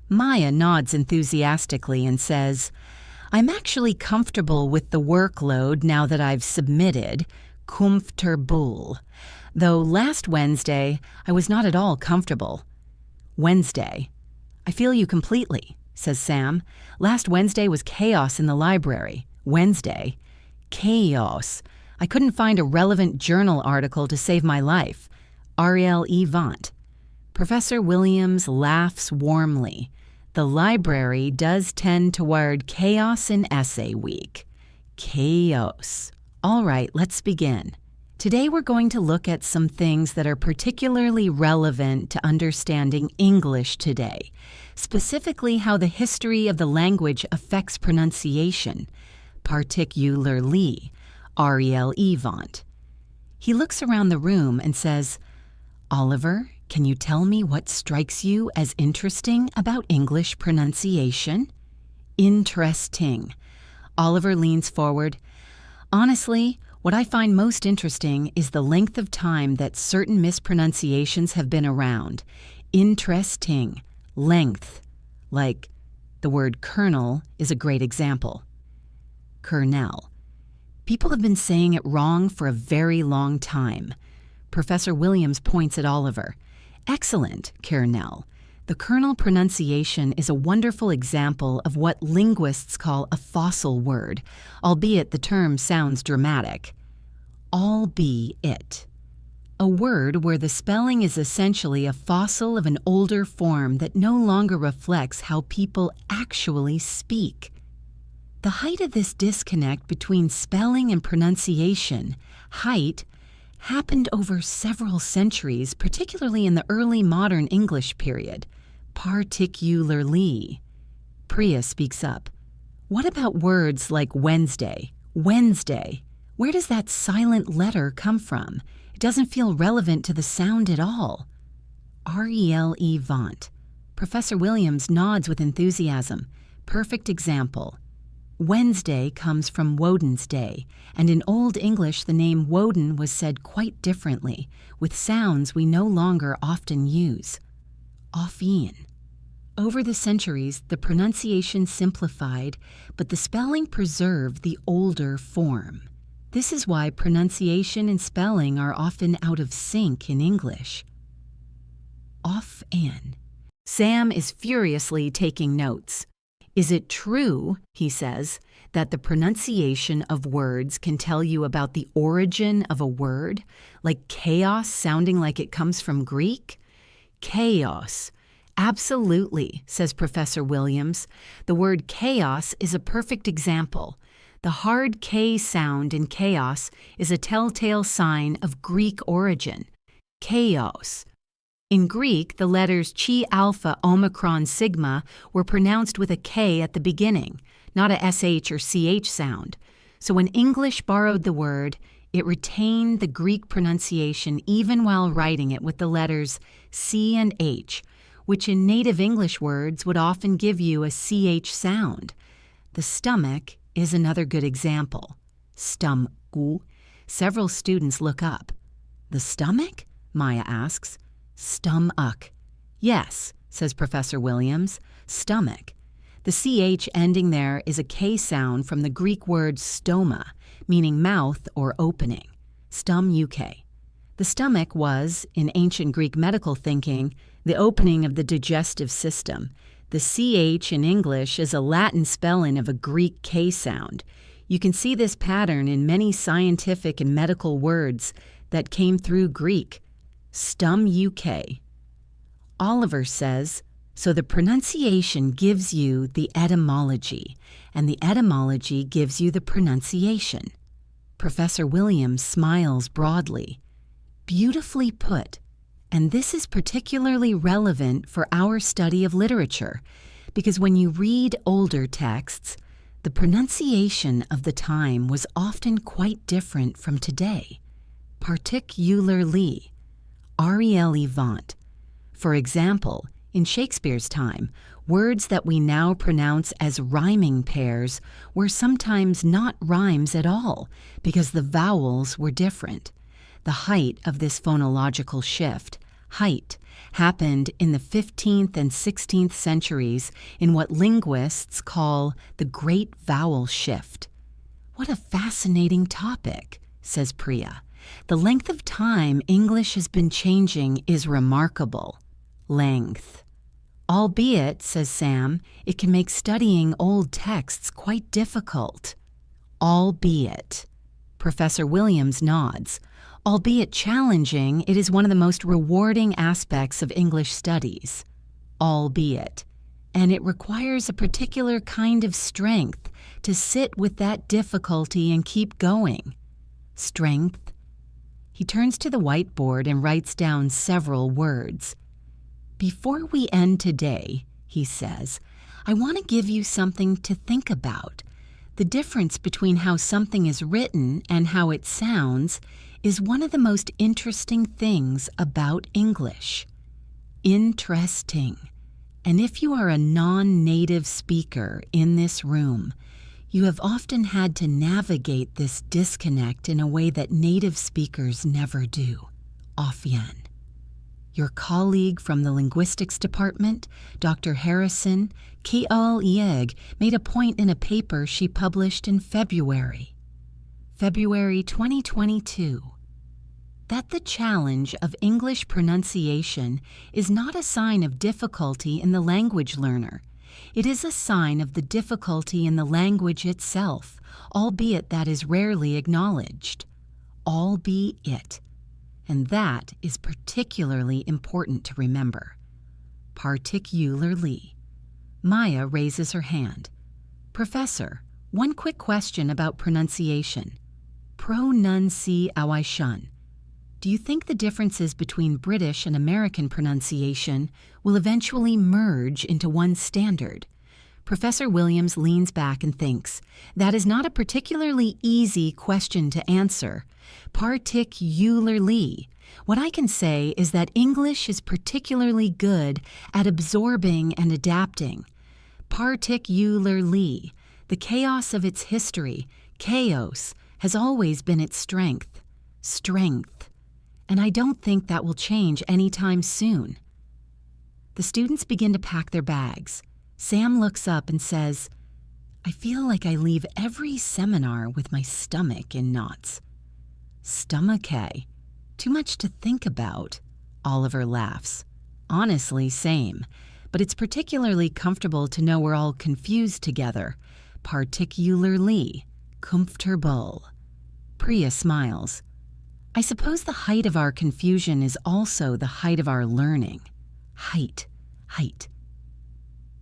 Maya nods enthusiastically and says, I'm actually comfortable with the workload now that I've submitted. Comfortable. Though last Wednesday, I was not at all comfortable. Wednesday. I feel you completely, says Sam. Last Wednesday was chaos in the library. Wednesday. Chaos. I couldn't find a relevant journal article to save my life. Ariel Evant. Professor Williams laughs warmly. The library does tend toward chaos in essay week. Chaos. All right, let's begin. Today we're going to look at some things that are particularly relevant to understanding English today, specifically how the history of the language affects pronunciation, particularly Ariel Evant. He looks around the room and says, Oliver, can you tell me what strikes you as interesting about English pronunciation? Interesting. Oliver leans forward. Honestly, what I find most interesting is the length of time that certain mispronunciations have been around. Interesting. Length. Like, the word kernel is a great example. Kernel. People have been saying it wrong for a very long time. Professor Williams points at Oliver. Excellent, kernel. The kernel pronunciation is a wonderful example of what linguists call a fossil word, albeit the term sounds dramatic. Albeit. A word where the spelling is essentially a fossil of an older form that no longer reflects how people actually speak. The height of this disconnect between spelling and pronunciation, height, happened over several centuries, particularly in the early modern English period. Particularly. Priya speaks up. What about words like Wednesday? Wednesday. Where does that silent letter come from? It doesn't feel relevant to the sound at all. Ariel Evant. Professor Williams nods with enthusiasm. Perfect example. Wednesday comes from Woden's Day, and in Old English the name Woden was said quite differently, with sounds we no longer often use. Often. Over the centuries, the pronunciation simplified, but the spelling preserved the older form. This is why pronunciation and spelling are often out of sync in English. Off-an. Sam is furiously taking notes. Is it true, he says, that the pronunciation of words can tell you about the origin of a word, like chaos sounding like it comes from Greek? Chaos. Absolutely, says Professor Williams. The word chaos is a perfect example. The hard K sound in chaos is a telltale sign of Greek origin. Chaos. In Greek, the letters Chi Alpha Omicron Sigma were pronounced with a K at the beginning, not a SH or CH sound. So when English borrowed the word, it retained the Greek pronunciation even while writing it with the letters C and H, which in native English words would often give you a CH sound. The stomach is another good example. Stomku. Several students look up. The stomach? Maya asks. Stomach. Yes, says Professor Williams. Stomach. The CH ending there is a K sound from the Greek word stoma, meaning mouth or opening. Stom-uk. The stomach was, in ancient Greek medical thinking, the opening of the digestive system. The CH in English is a Latin spelling of a Greek K sound. You can see this pattern in many scientific and medical words that came through Greek. Stom-uk. Oliver says, so the pronunciation gives you the etymology, and the etymology gives you the pronunciation. Professor Williams smiles broadly. Beautifully put. And this is particularly relevant for our study of literature, because when you read older texts, the pronunciation of the time was often quite different from today. Particularly. Ariel Evant. For example, In Shakespeare's time, words that we now pronounce as rhyming pairs were sometimes not rhymes at all because the vowels were different. The height of this phonological shift, height, happened in the 15th and 16th centuries in what linguists call the Great Vowel Shift. What a fascinating topic, says Priya. The length of time English has been changing is remarkable. Length. Albeit, says Sam, it can make studying old texts quite difficult. Albeit. Professor Williams nods. Albeit challenging, it is one of the most rewarding aspects of English studies. Albeit. And it requires a particular kind of strength to sit with that difficulty and keep going. Strength. He turns to the whiteboard and writes down several words. Before we end today, he says, I want to give you something to think about. The difference between how something is written and how it sounds is one of the most interesting things about English. Interesting. And if you are a non-native speaker in this room, you have often had to navigate this disconnect in a way that native speakers never do. Often. Your colleague from the linguistics department, Dr. Harrison, K.L.E.G., made a point in a paper she published in February 2022, that the challenge of English pronunciation is not a sign of difficulty in the language learner. It is a sign of the difficulty in the language itself, albeit that is rarely acknowledged. Albeit. And that is particularly important to remember. Particularly. Maya raises her hand. Professor, one quick question about pronunciation. Pronunciation. Do you think the differences between British and American pronunciation will eventually merge into one standard? Professor Williams leans back and thinks, that is not a particularly easy question to answer. Particularly. What I can say is that English is particularly good at absorbing and adapting. Particularly. The chaos of its history, chaos, has always been its strength. Strength. And I don't think that will change anytime soon. The students begin to pack their bags. Sam looks up and says, I feel like I leave every seminar with my stomach in knots. Stomachache. Too much to think about. Oliver laughs. Honestly, same. But it's particularly comfortable to know we're all confused together. Particularly comfortable. Priya smiles. I suppose the height of our confusion is also the height of our learning. Height.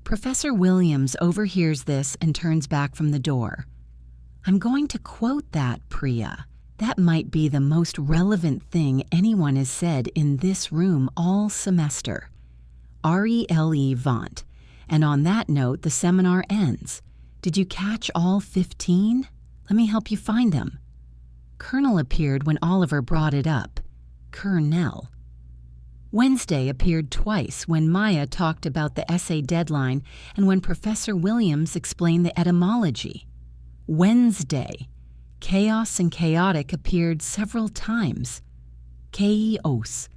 Professor Williams overhears this and turns back from the door. I'm going to quote that, Priya. That might be the most relevant thing anyone has said in this room all semester. Relevant. And on that note, the seminar ends. Did you catch all 15? Let me help you find them. Colonel appeared when Oliver brought it up. Colonel. Wednesday appeared twice when Maya talked about the essay deadline and when Professor Williams explained the etymology. Wednesday. Chaos and chaotic appeared several times. Chaos.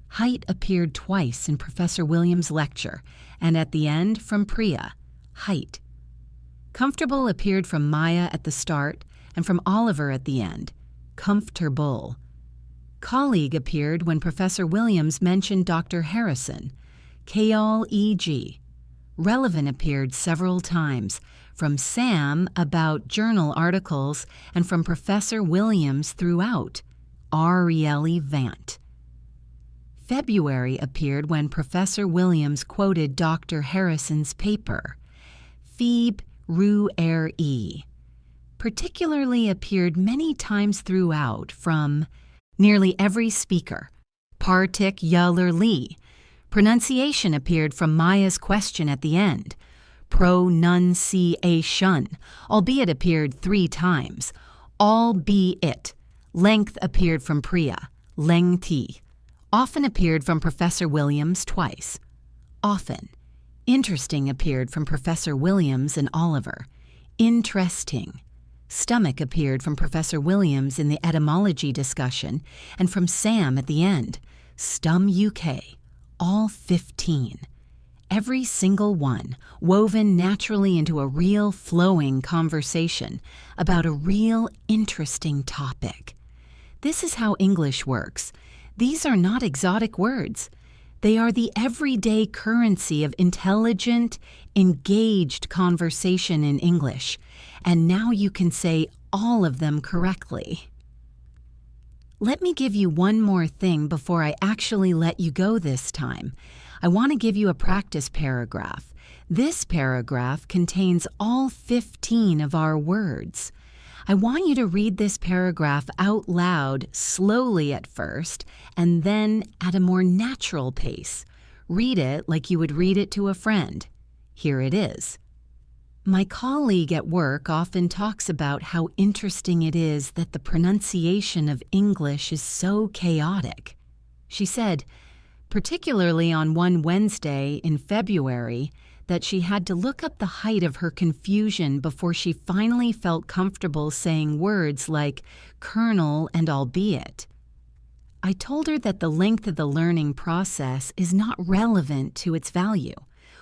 Height appeared twice in Professor Williams' lecture, and at the end from Priya. Height. Comfortable appeared from Maya at the start and from Oliver at the end. Comfortable. Colleague appeared when Professor Williams mentioned Dr. Harrison. K.L.E.G. Relevant appeared several times, from Sam about journal articles and from Professor Williams throughout. Relevant. February appeared when Professor Williams quoted Dr. Harrison's paper. February. Particularly appeared many times throughout from nearly every speaker. Particularly. Pronunciation appeared from Maya's question at the end. Pronunciation, albeit appeared 3 times. Albeit. Length appeared from Priya. Lengthy. Often appeared from Professor Williams twice. Often. Interesting appeared from Professor Williams and Oliver. Interesting. Stomach appeared from Professor Williams in the etymology discussion, and from Sam at the end. Stum UK. All 15. Every single one woven naturally into a real flowing conversation about a real interesting topic. This is how English works. These are not exotic words. They are the everyday currency of intelligent, engaged conversation in English, and now you can say all of them correctly. Let me give you one more thing before I actually let you go this time. I want to give you a practice paragraph. This paragraph contains all 15 of our words. I want you to read this paragraph out loud, slowly at first, and then at a more natural pace. Read it like you would read it to a friend. Here it is. My colleague at work often talks about how interesting it is that the pronunciation of English is so chaotic. She said, particularly on one Wednesday in February, that she had to look up the height of her confusion before she finally felt comfortable saying words like kernel and albeit. I told her that the length of the learning process is not relevant to its value.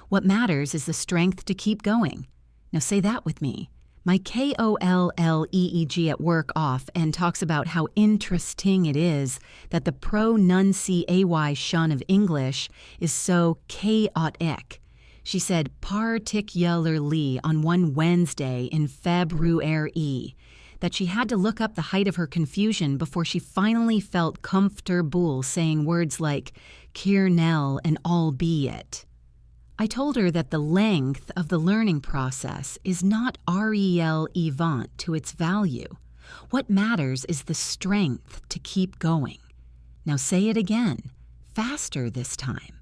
What matters is the strength to keep going. Now say that with me. My KOLLEEG at work off and talks about how interesting it is that the pronunciation of English is so chaotic. She said particularly on one Wednesday in February that she had to look up the height of her confusion before she finally felt comfortable saying words like kernel and albeit. I told her that the length of the learning process is not relevant to its value. What matters is the strength to keep going. Now say it again, faster this time.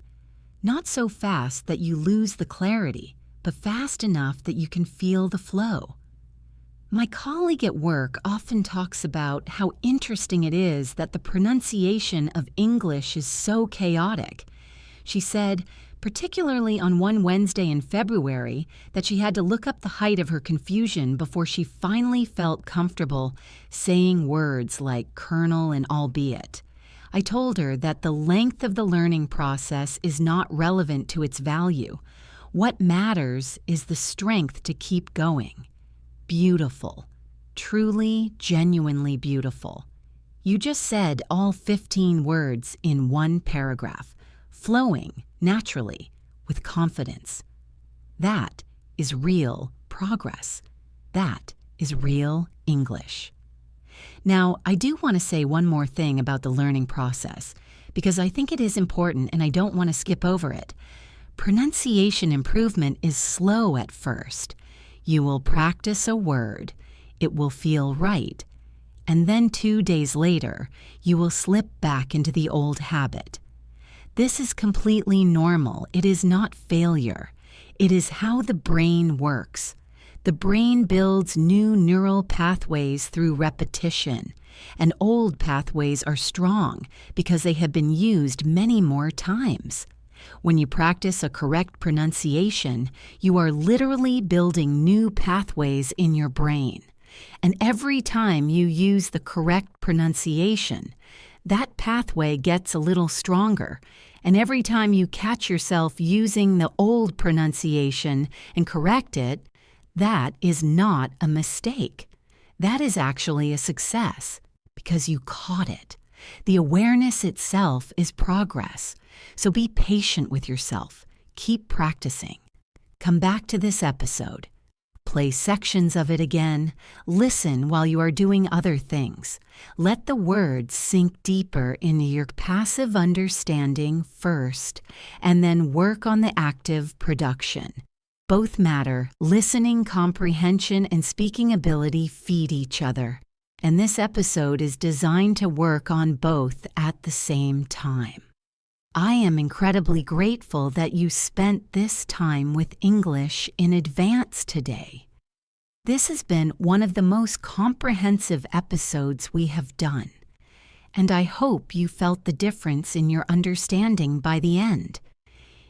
Not so fast that you lose the clarity, but fast enough that you can feel the flow. My colleague at work often talks about how interesting it is that the pronunciation of English is so chaotic. She said, particularly on one Wednesday in February, that she had to look up the height of her confusion before she finally felt comfortable saying words like kernel and albeit. I told her that the length of the learning process is not relevant to its value. What matters is the strength to keep going. Beautiful. Truly, genuinely beautiful. You just said all 15 words in one paragraph, flowing naturally, with confidence. That is real progress. That is real English. Now, I do want to say one more thing about the learning process, because I think it is important and I don't want to skip over it. Pronunciation improvement is slow at first. You will practice a word, it will feel right, and then 2 days later, you will slip back into the old habit. This is completely normal. It is not failure. It is how the brain works. The brain builds new neural pathways through repetition, and old pathways are strong because they have been used many more times. When you practice a correct pronunciation, you are literally building new pathways in your brain. And every time you use the correct pronunciation, that pathway gets a little stronger. And every time you catch yourself using the old pronunciation and correct it, that is not a mistake. That is actually a success because you caught it. The awareness itself is progress. So be patient with yourself. Keep practicing. Come back to this episode. Play sections of it again. Listen while you are doing other things. Let the words sink deeper into your passive understanding first, and then work on the active production. Both matter. Listening comprehension and speaking ability feed each other. And this episode is designed to work on both at the same time. I am incredibly grateful that you spent this time with English in advance today. This has been one of the most comprehensive episodes we have done, and I hope you felt the difference in your understanding by the end.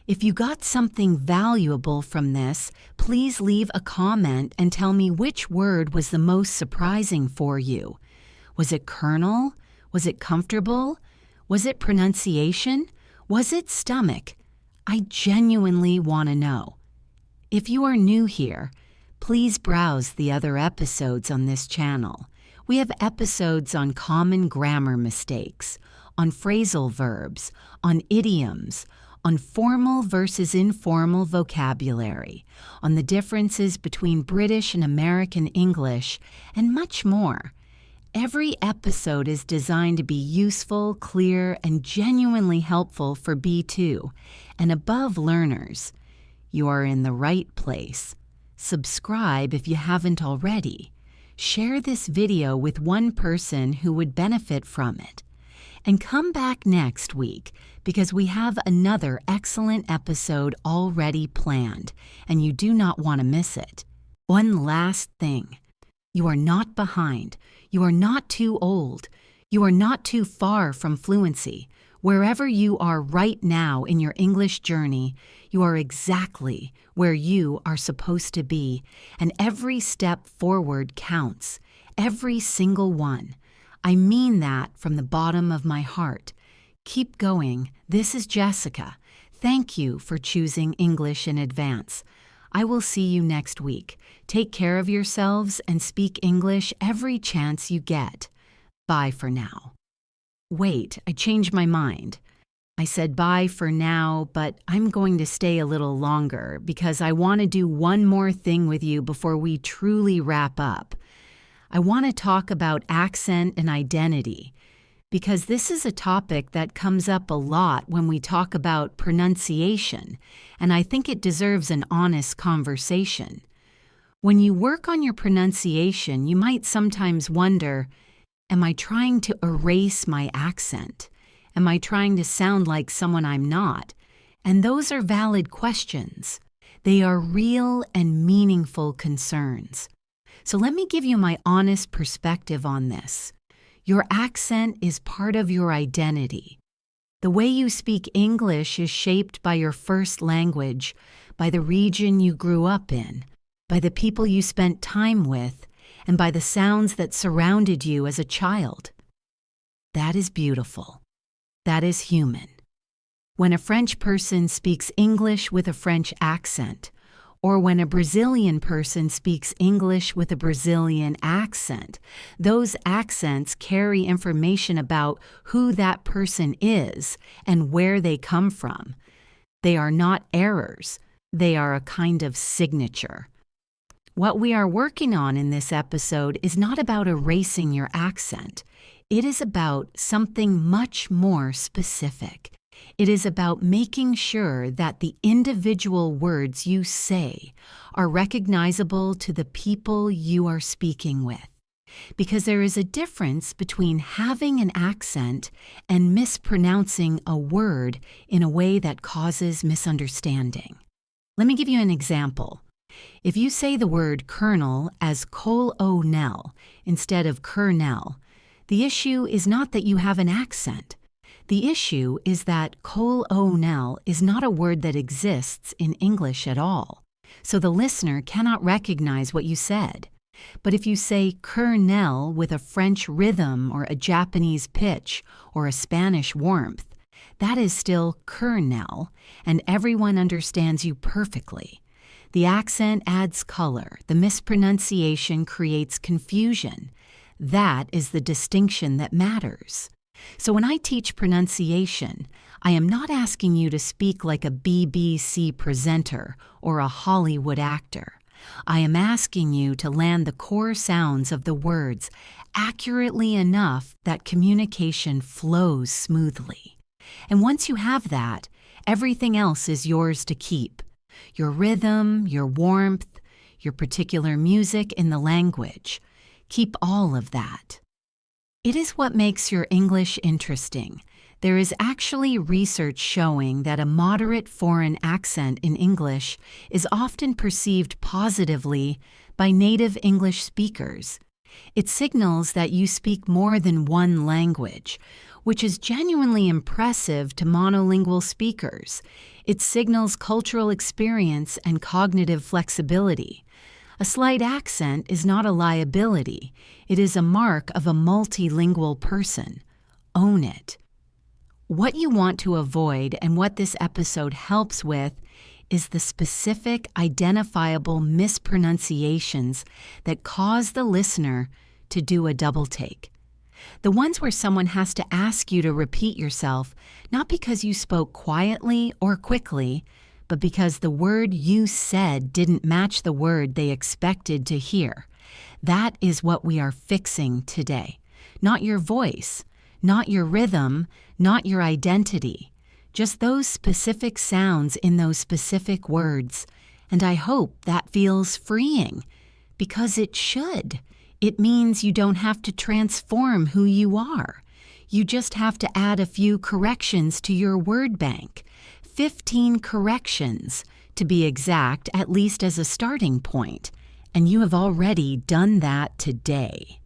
If you got something valuable from this, please leave a comment and tell me which word was the most surprising for you. Was it kernel? Was it comfortable? Was it pronunciation? Was it stomach? I genuinely want to know. If you are new here, please browse the other episodes on this channel. We have episodes on common grammar mistakes, on phrasal verbs, on idioms, on formal versus informal vocabulary, on the differences between British and American English, and much more. Every episode is designed to be useful, clear, and genuinely helpful for B2 and above learners. You are in the right place. Subscribe if you haven't already. Share this video with one person who would benefit from it. And come back next week because we have another excellent episode already planned, and you do not want to miss it. One last thing. You are not behind. You are not too old. You are not too far from fluency. Wherever you are right now in your English journey, you are exactly where you are supposed to be, and every step forward counts. Every single one. I mean that from the bottom of my heart. Keep going. This is Jessica. Thank you for choosing English in advance. I will see you next week. Take care of yourselves and speak English every chance you get. Bye for now. Wait, I changed my mind. I said bye for now, but I'm going to stay a little longer because I want to do one more thing with you before we truly wrap up. I want to talk about accent and identity because this is a topic that comes up a lot when we talk about pronunciation, and I think it deserves an honest conversation. When you work on your pronunciation, you might sometimes wonder, am I trying to erase my accent? Am I trying to sound like someone I'm not? And those are valid questions. They are real and meaningful concerns. So let me give you my honest perspective on this. Your accent is part of your identity. The way you speak English is shaped by your first language, by the region you grew up in, by the people you spent time with, and by the sounds that surrounded you as a child. That is beautiful. That is human. When a French person speaks English with a French accent, or when a Brazilian person speaks English with a Brazilian accent, those accents carry information about who that person is and where they come from. They are not errors. They are a kind of signature. What we are working on in this episode is not about erasing your accent. It is about something much more specific. It is about making sure that the individual words you say are recognizable to the people you are speaking with. Because there is a difference between having an accent and mispronouncing a word in a way that causes misunderstanding. Let me give you an example. If you say the word colonel as colonel instead of kernel, the issue is not that you have an accent. The issue is that colonel is not a word that exists in English at all, so the listener cannot recognize what you said. But if you say kernel with a French rhythm or a Japanese pitch or a Spanish warmth, that is still kernel, and everyone understands you perfectly. The accent adds color. The mispronunciation creates confusion. That is the distinction that matters. So when I teach pronunciation, I am not asking you to speak like a BBC presenter or a Hollywood actor. I am asking you to land the core sounds of the words accurately enough that communication flows smoothly. And once you have that, everything else is yours to keep. Your rhythm, your warmth, your particular music in the language. Keep all of that. It is what makes your English interesting. There is actually research showing that a moderate foreign accent in English is often perceived positively by native English speakers. It signals that you speak more than one language, which is genuinely impressive to monolingual speakers. It signals cultural experience and cognitive flexibility. A slight accent is not a liability. It is a mark of a multilingual person. Own it. What you want to avoid and what this episode helps with is the specific, identifiable mispronunciations that cause the listener to do a double take. The ones where someone has to ask you to repeat yourself, not because you spoke quietly or quickly, but because the word you said didn't match the word they expected to hear. That is what we are fixing today. Not your voice, not your rhythm, not your identity. Just those specific sounds in those specific words. And I hope that feels freeing, because it should. It means you don't have to transform who you are. You just have to add a few corrections to your word bank. 15 corrections, to be exact, at least as a starting point. And you have already done that today.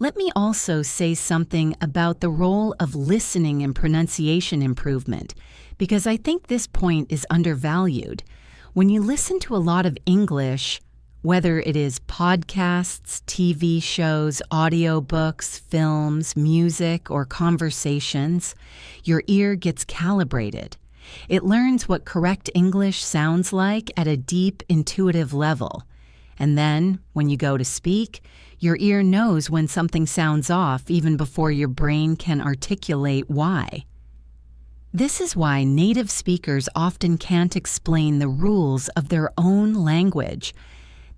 Let me also say something about the role of listening in pronunciation improvement, because I think this point is undervalued. When you listen to a lot of English, whether it is podcasts, TV shows, audiobooks, films, music, or conversations, your ear gets calibrated. It learns what correct English sounds like at a deep, intuitive level. And then, when you go to speak, your ear knows when something sounds off even before your brain can articulate why. This is why native speakers often can't explain the rules of their own language.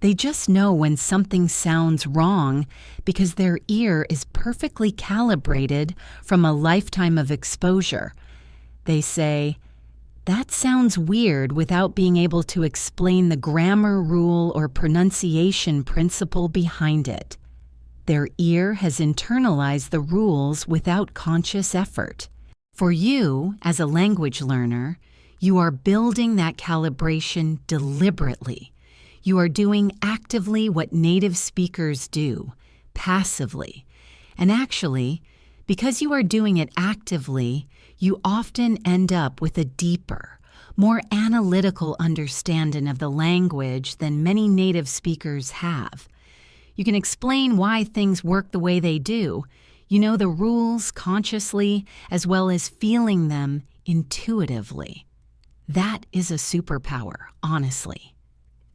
They just know when something sounds wrong because their ear is perfectly calibrated from a lifetime of exposure. They say, "That sounds weird," without being able to explain the grammar rule or pronunciation principle behind it. Their ear has internalized the rules without conscious effort. For you, as a language learner, you are building that calibration deliberately. You are doing actively what native speakers do, passively. And actually, because you are doing it actively, you often end up with a deeper, more analytical understanding of the language than many native speakers have. You can explain why things work the way they do. You know the rules consciously as well as feeling them intuitively. That is a superpower, honestly.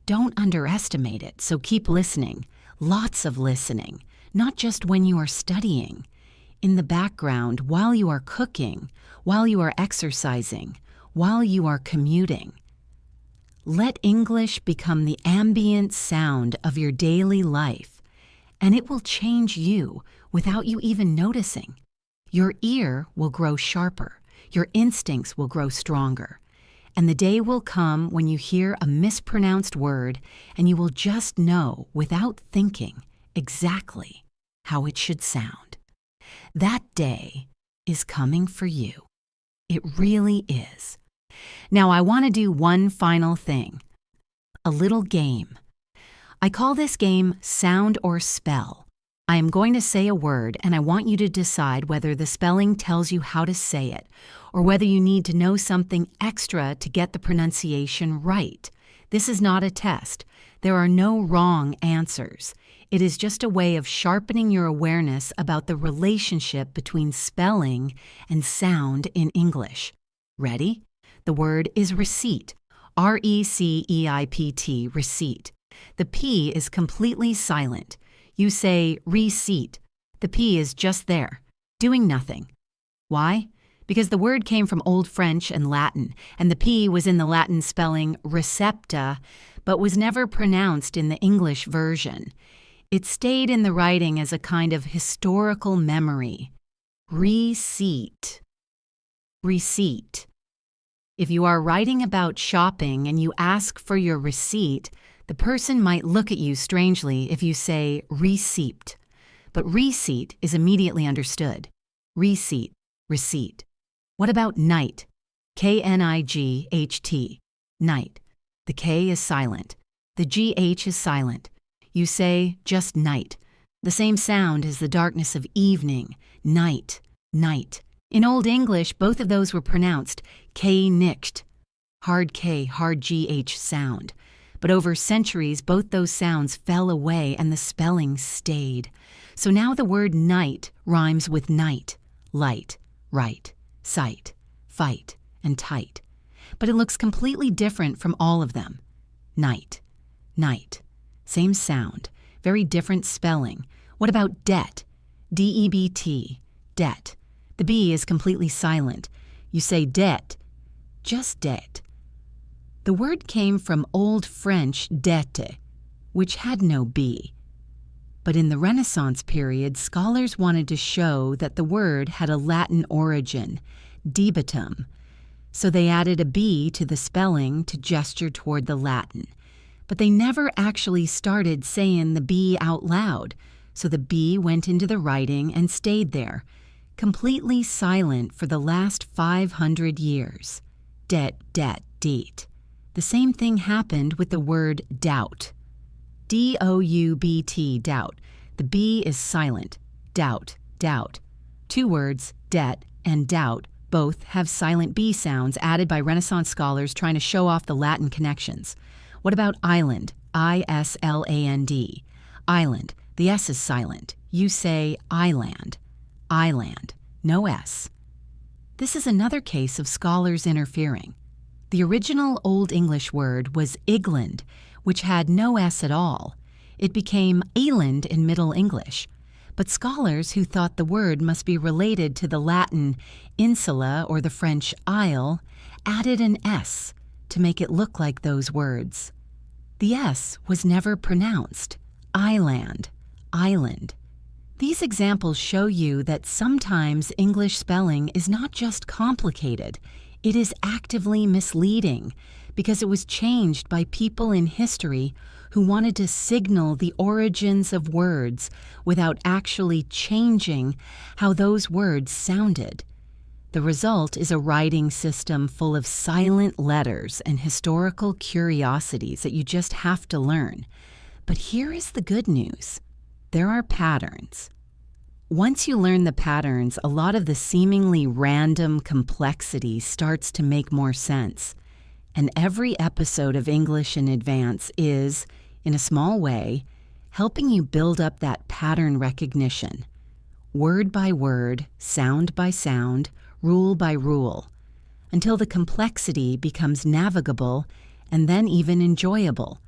Don't underestimate it, so keep listening. Lots of listening, not just when you are studying. In the background, while you are cooking, while you are exercising, while you are commuting. Let English become the ambient sound of your daily life, and it will change you without you even noticing. Your ear will grow sharper, your instincts will grow stronger, and the day will come when you hear a mispronounced word and you will just know, without thinking, exactly how it should sound. That day is coming for you. It really is. Now I want to do one final thing. A little game. I call this game Sound or Spell. I am going to say a word and I want you to decide whether the spelling tells you how to say it or whether you need to know something extra to get the pronunciation right. This is not a test. There are no wrong answers. It is just a way of sharpening your awareness about the relationship between spelling and sound in English. Ready? The word is receipt. R-E-C-E-I-P-T, receipt. The P is completely silent. You say receipt. The P is just there, doing nothing. Why? Because the word came from Old French and Latin, and the P was in the Latin spelling recepta, but was never pronounced in the English version. It stayed in the writing as a kind of historical memory. Receipt. Receipt. If you are writing about shopping and you ask for your receipt, the person might look at you strangely if you say receipt. But receipt is immediately understood. Receipt, receipt. What about night? K-N-I-G-H-T. Night. The K is silent. The G-H is silent. You say just night. the same sound as the darkness of evening, night, night. In Old English, both of those were pronounced k-nicht, hard K, hard GH sound. But over centuries, both those sounds fell away and the spelling stayed. So now the word night rhymes with night, light, right, sight, fight, and tight. But it looks completely different from all of them. Night, night, same sound, very different spelling. What about debt? D-E-B-T, debt. The B is completely silent. You say debt, just debt. The word came from Old French dette, which had no B. But in the Renaissance period, scholars wanted to show that the word had a Latin origin, debitum, so they added a B to the spelling to gesture toward the Latin. But they never actually started saying the B out loud, so the B went into the writing and stayed there, completely silent for the last 500 years. Det, deet. The same thing happened with the word doubt. D-O-U-B-T, doubt. The B is silent. Doubt, doubt. Two words, debt and doubt, both have silent B sounds added by Renaissance scholars trying to show off the Latin connections. What about island? I-S-L-A-N-D. Island. The S is silent. You say island. Island. No S. This is another case of scholars interfering. The original Old English word was England, which had no S at all. It became Eland in Middle English. But scholars who thought the word must be related to the Latin insula or the French isle added an S to make it look like those words. The S was never pronounced. Island, island. These examples show you that sometimes English spelling is not just complicated, it is actively misleading because it was changed by people in history who wanted to signal the origins of words without actually changing how those words sounded. The result is a writing system full of silent letters and historical curiosities that you just have to learn. But here is the good news. There are patterns. Once you learn the patterns, a lot of the seemingly random complexity starts to make more sense. And every episode of English in Advance is, in a small way, helping you build up that pattern recognition, word by word, sound by sound, rule by rule, until the complexity becomes navigable and then even enjoyable.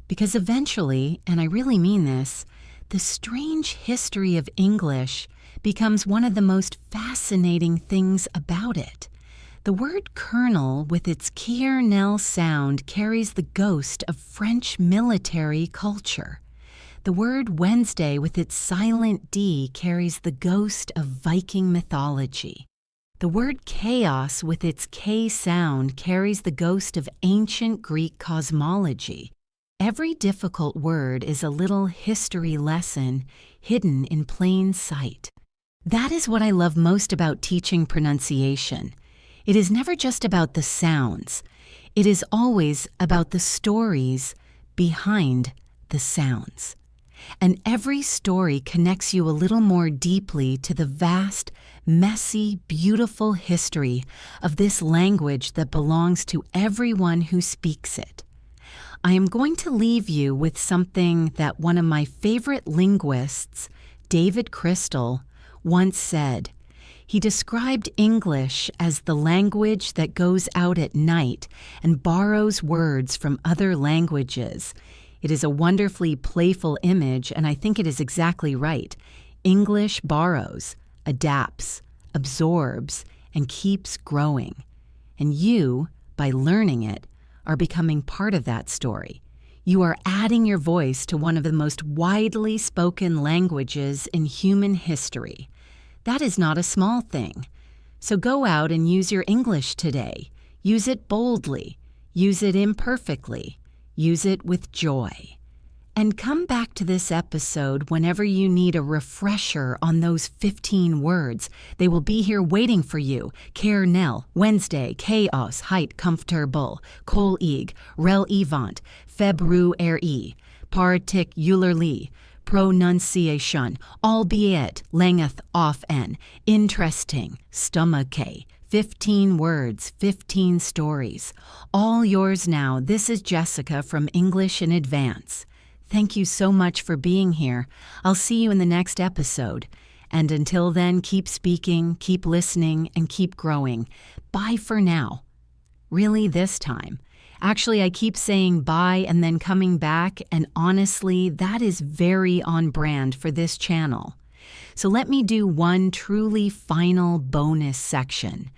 Because eventually, and I really mean this, the strange history of English becomes one of the most fascinating things about it. The word colonel with its Kier-Nell sound carries the ghost of French military culture. The word Wednesday with its silent D carries the ghost of Viking mythology. The word chaos with its K sound carries the ghost of ancient Greek cosmology. Every difficult word is a little history lesson hidden in plain sight. That is what I love most about teaching pronunciation. It is never just about the sounds. It is always about the stories behind the sounds. And every story connects you a little more deeply to the vast, messy, beautiful history of this language that belongs to everyone who speaks it. I am going to leave you with something that one of my favorite linguists, David Crystal, once said. He described English as the language that goes out at night and borrows words from other languages. It is a wonderfully playful image, and I think it is exactly right. English borrows, adapts, absorbs, and keeps growing. And you, by learning it, are becoming part of that story. You are adding your voice to one of the most widely spoken languages in human history. That is not a small thing. So go out and use your English today. Use it boldly. Use it imperfectly. Use it with joy. And come back to this episode whenever you need a refresher on those 15 words. They will be here waiting for you. Kier-Nell, Wednesday, chaos, height, comfortable, col-ig, rel-evant, february, particularly, pronunciation, albeit, langeth often, interesting, stomache, 15 words, 15 stories. All yours now. This is Jessica from English in Advance. Thank you so much for being here. I'll see you in the next episode. And until then, keep speaking, keep listening, and keep growing. Bye for now. Really this time. Actually, I keep saying bye and then coming back, and honestly, that is very on brand for this channel. So let me do one truly final bonus section.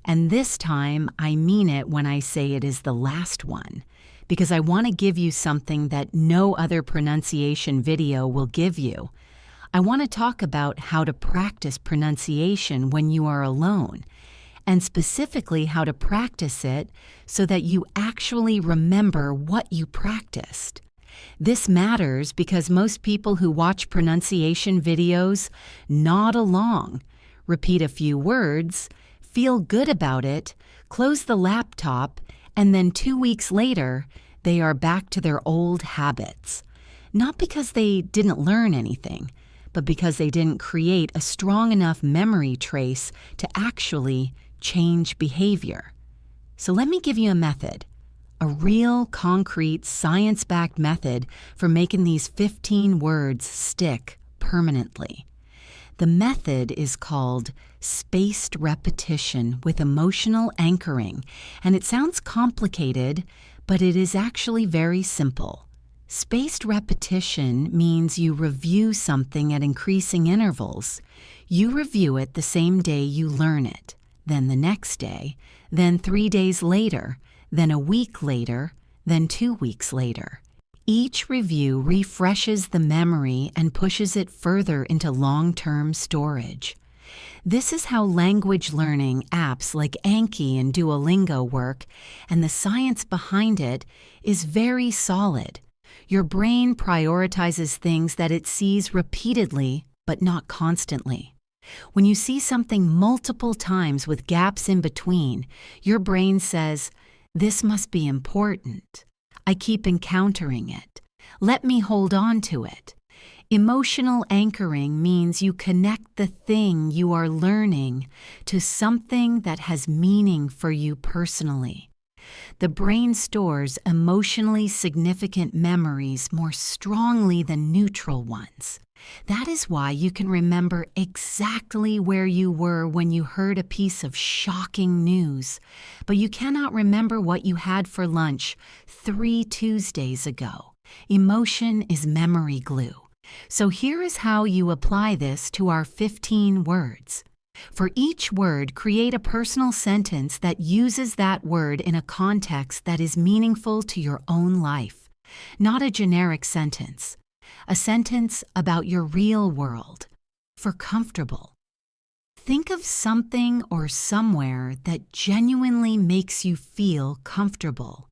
And this time, I mean it when I say it is the last one, because I want to give you something that no other pronunciation video will give you. I want to talk about how to practice pronunciation when you are alone, and specifically how to practice it so that you actually remember what you practiced. This matters because most people who watch pronunciation videos nod along, repeat a few words, feel good about it, close the laptop, and then 2 weeks later, they are back to their old habits. Not because they didn't learn anything, but because they didn't create a strong enough memory trace to actually change behavior. So let me give you a method, a real, concrete, science-backed method for making these 15 words stick permanently. The method is called spaced repetition with emotional anchoring, and it sounds complicated, but it is actually very simple. Spaced repetition means you review something at increasing intervals. You review it the same day you learn it, then the next day, then 3 days later, then a week later, then 2 weeks later. Each review refreshes the memory and pushes it further into long-term storage. This is how language learning apps like Anki and Duolingo work, and the science behind it is very solid. Your brain prioritizes things that it sees repeatedly, but not constantly. When you see something multiple times with gaps in between, your brain says, "This must be important. I keep encountering it. Let me hold on to it." Emotional anchoring means you connect the thing you are learning to something that has meaning for you personally. The brain stores emotionally significant memories more strongly than neutral ones. That is why you can remember exactly where you were when you heard a piece of shocking news, but you cannot remember what you had for lunch 3 Tuesdays ago. Emotion is memory glue. So here is how you apply this to our 15 words. For each word, create a personal sentence that uses that word in a context that is meaningful to your own life, not a generic sentence. A sentence about your real world. For comfortable. Think of something or somewhere that genuinely makes you feel comfortable.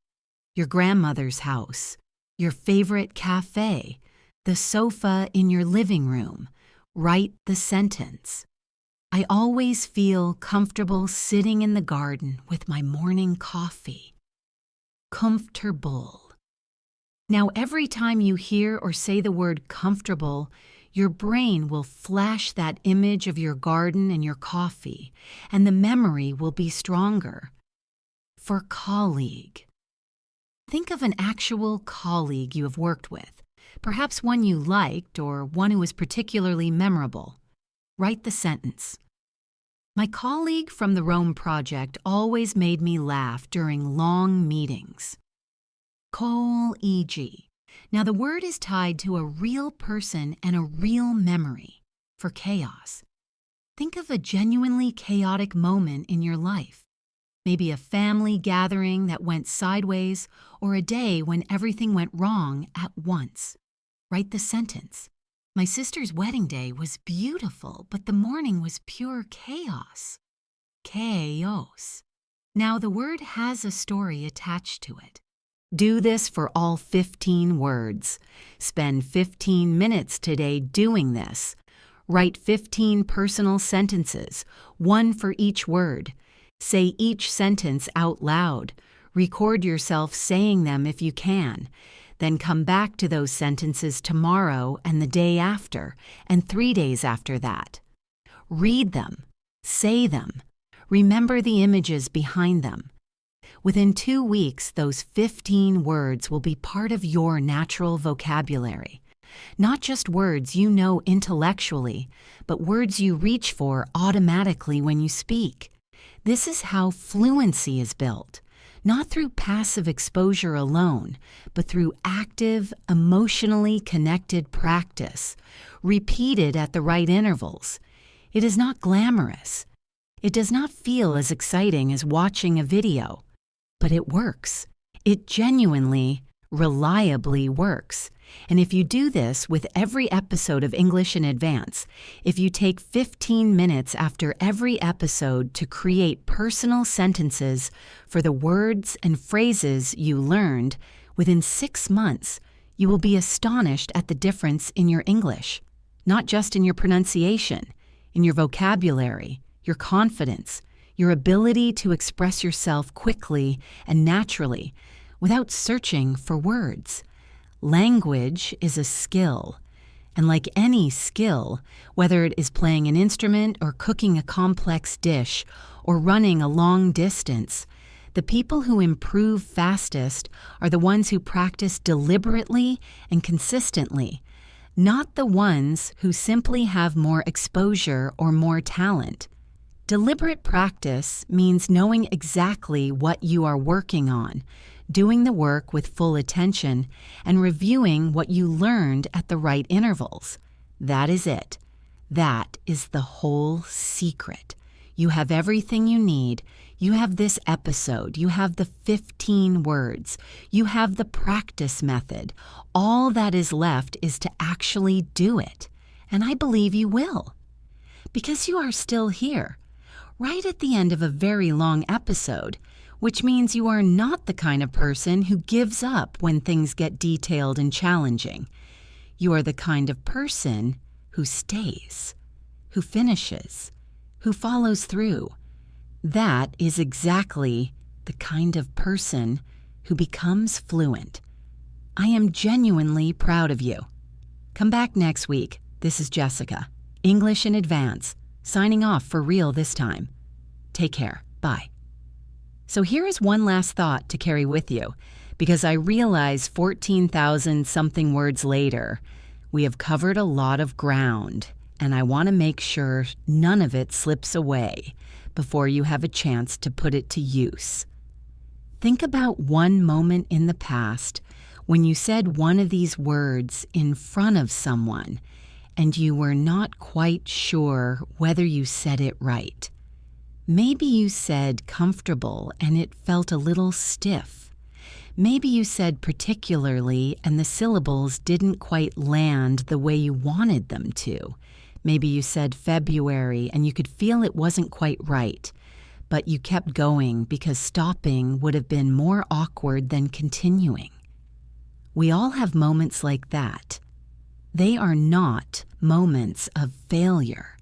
Your grandmother's house, your favorite cafe, the sofa in your living room. Write the sentence. I always feel comfortable sitting in the garden with my morning coffee. Comfortable. Now, every time you hear or say the word comfortable, your brain will flash that image of your garden and your coffee, and the memory will be stronger. For colleague. Think of an actual colleague you have worked with, perhaps one you liked or one who was particularly memorable. Write the sentence. My colleague from the Rome project always made me laugh during long meetings. Colleague. Now the word is tied to a real person and a real memory. For chaos. Think of a genuinely chaotic moment in your life. Maybe a family gathering that went sideways or a day when everything went wrong at once. Write the sentence. My sister's wedding day was beautiful, but the morning was pure chaos. Chaos. Now the word has a story attached to it. Do this for all 15 words. Spend 15 minutes today doing this. Write 15 personal sentences, one for each word. Say each sentence out loud. Record yourself saying them if you can. Then come back to those sentences tomorrow and the day after and 3 days after that. Read them, say them, remember the images behind them. Within 2 weeks, those 15 words will be part of your natural vocabulary. Not just words you know intellectually, but words you reach for automatically when you speak. This is how fluency is built, not through passive exposure alone, but through active, emotionally connected practice, repeated at the right intervals. It is not glamorous. It does not feel as exciting as watching a video, but it works. It genuinely, reliably works. And if you do this with every episode of English in Advance, if you take 15 minutes after every episode to create personal sentences for the words and phrases you learned, within 6 months, you will be astonished at the difference in your English, not just in your pronunciation, in your vocabulary, your confidence, your ability to express yourself quickly and naturally without searching for words. Language is a skill, and like any skill, whether it is playing an instrument or cooking a complex dish or running a long distance, the people who improve fastest are the ones who practice deliberately and consistently, not the ones who simply have more exposure or more talent. Deliberate practice means knowing exactly what you are working on, doing the work with full attention, and reviewing what you learned at the right intervals. That is it. That is the whole secret. You have everything you need. You have this episode. You have the 15 words. You have the practice method. All that is left is to actually do it. And I believe you will. Because you are still here, right at the end of a very long episode, which means you are not the kind of person who gives up when things get detailed and challenging. You are the kind of person who stays, who finishes, who follows through. That is exactly the kind of person who becomes fluent. I am genuinely proud of you. Come back next week. This is Jessica, English in Advance, signing off for real this time. Take care. Bye. So here is one last thought to carry with you, because I realize 14,000 something words later, we have covered a lot of ground, and I want to make sure none of it slips away before you have a chance to put it to use. Think about one moment in the past when you said one of these words in front of someone, and you were not quite sure whether you said it right. Maybe you said comfortable and it felt a little stiff. Maybe you said particularly and the syllables didn't quite land the way you wanted them to. Maybe you said February and you could feel it wasn't quite right, but you kept going because stopping would have been more awkward than continuing. We all have moments like that. They are not moments of failure.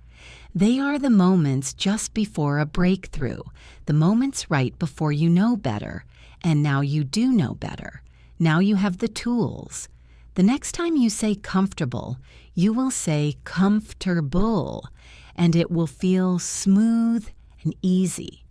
They are the moments just before a breakthrough, the moments right before you know better, and now you do know better. Now you have the tools. The next time you say comfortable, you will say comfortable, and it will feel smooth and easy.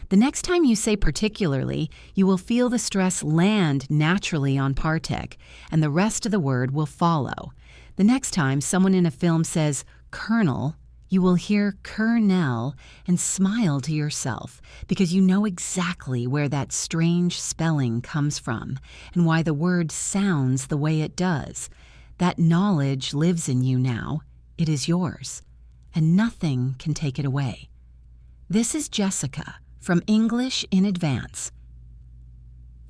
The next time you say particularly, you will feel the stress land naturally on partic, and the rest of the word will follow. The next time someone in a film says colonel, you will hear Kernel and smile to yourself because you know exactly where that strange spelling comes from and why the word sounds the way it does. That knowledge lives in you now. It is yours, and nothing can take it away. This is Jessica from English in Advance.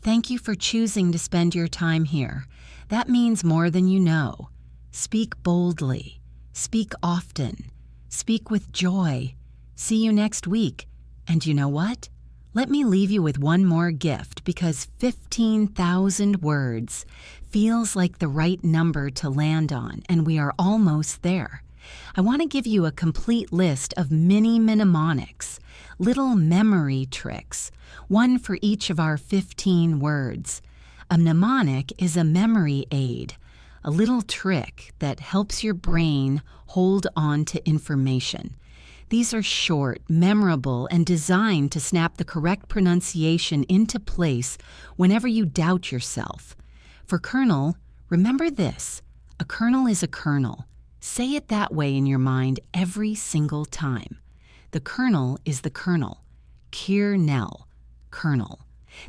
Thank you for choosing to spend your time here. That means more than you know. Speak boldly. Speak often. Speak with joy. See you next week. And you know what? Let me leave you with one more gift because 15,000 words feels like the right number to land on, and we are almost there. I want to give you a complete list of mini mnemonics, little memory tricks, one for each of our 15 words. A mnemonic is a memory aid, a little trick that helps your brain hold on to information. These are short, memorable, and designed to snap the correct pronunciation into place whenever you doubt yourself. For kernel, remember this: a kernel is a kernel. Say it that way in your mind every single time. The kernel is the kernel. Kernel, kernel.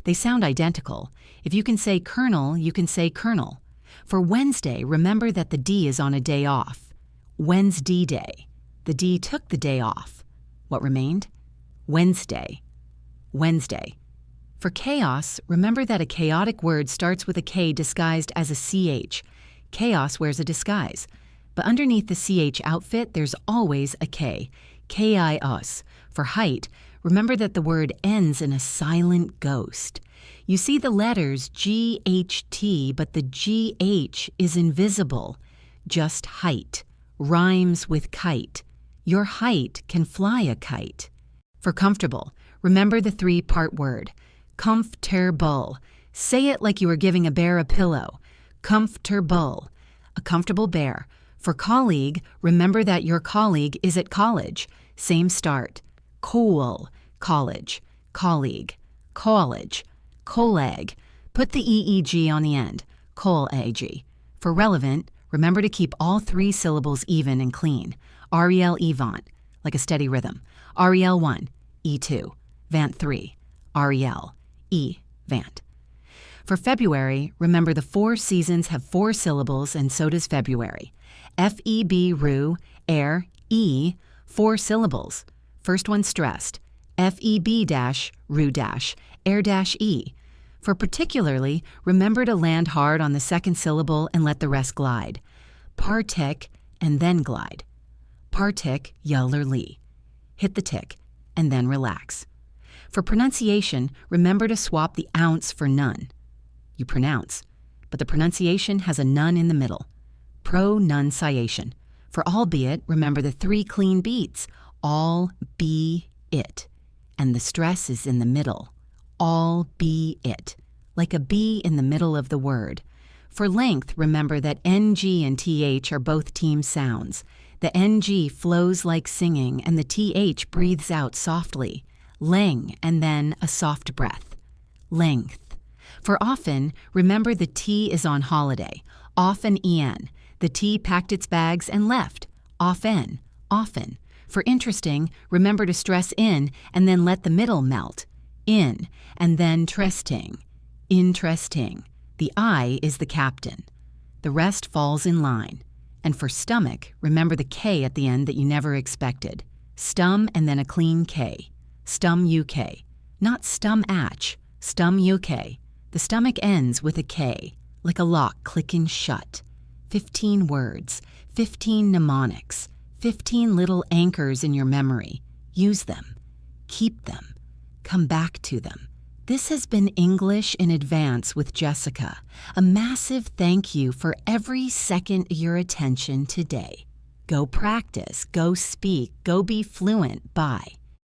They sound identical. If you can say kernel, you can say kernel. For Wednesday, remember that the D is on a day off. Wednesday day. The D took the day off. What remained? Wednesday. Wednesday. For chaos, remember that a chaotic word starts with a K disguised as a CH. Chaos wears a disguise. But underneath the CH outfit, there's always a K. K-I-os. For height, remember that the word ends in a silent ghost. You see the letters G-H-T, but the G-H is invisible. Just height. Rhymes with kite. Your height can fly a kite. For comfortable, remember the three-part word. Comfortable. Say it like you were giving a bear a pillow. Comfortable. A comfortable bear. For colleague, remember that your colleague is at college. Same start. Cool. College. Colleague. College. Colleague. Put the EEG on the end. Colleague. For relevant, remember to keep all three syllables even and clean. Ariel Evant, like a steady rhythm. Ariel 1, E2. Vant 3, Ariel, E, Vant. For February, remember the 4 seasons have 4 syllables, and so does February. F-E-B, Ru, air, E, 4 syllables. First one stressed. F-E-B dash, Ru dash, air dash E. For particularly, remember to land hard on the second syllable and let the rest glide. Partic and then glide. Partic, yell or lee. Hit the tick and then relax. For pronunciation, remember to swap the ounce for none. You pronounce, but the pronunciation has a none in the middle. Pronunciation. For albeit, remember the 3 clean beats. All be it. And the stress is in the middle. All be it. Like a B in the middle of the word. For length, remember that NG and TH are both team sounds. The NG flows like singing, and the TH breathes out softly. Leng, and then a soft breath. Length. For often, remember the T is on holiday. Often en. The T packed its bags and left. Often. Often. For interesting, remember to stress in and then let the middle melt. In, and then tresting. Interesting. The I is the captain. The rest falls in line. And for stomach, remember the K at the end that you never expected. Stum and then a clean K. Stum UK. Not stum atch. Stum UK. The stomach ends with a K, like a lock clicking shut. 15 words, 15 mnemonics, 15 little anchors in your memory. Use them. Keep them. Come back to them. This has been English in Advance with Jessica. A massive thank you for every second of your attention today. Go practice, go speak, go be fluent. Bye.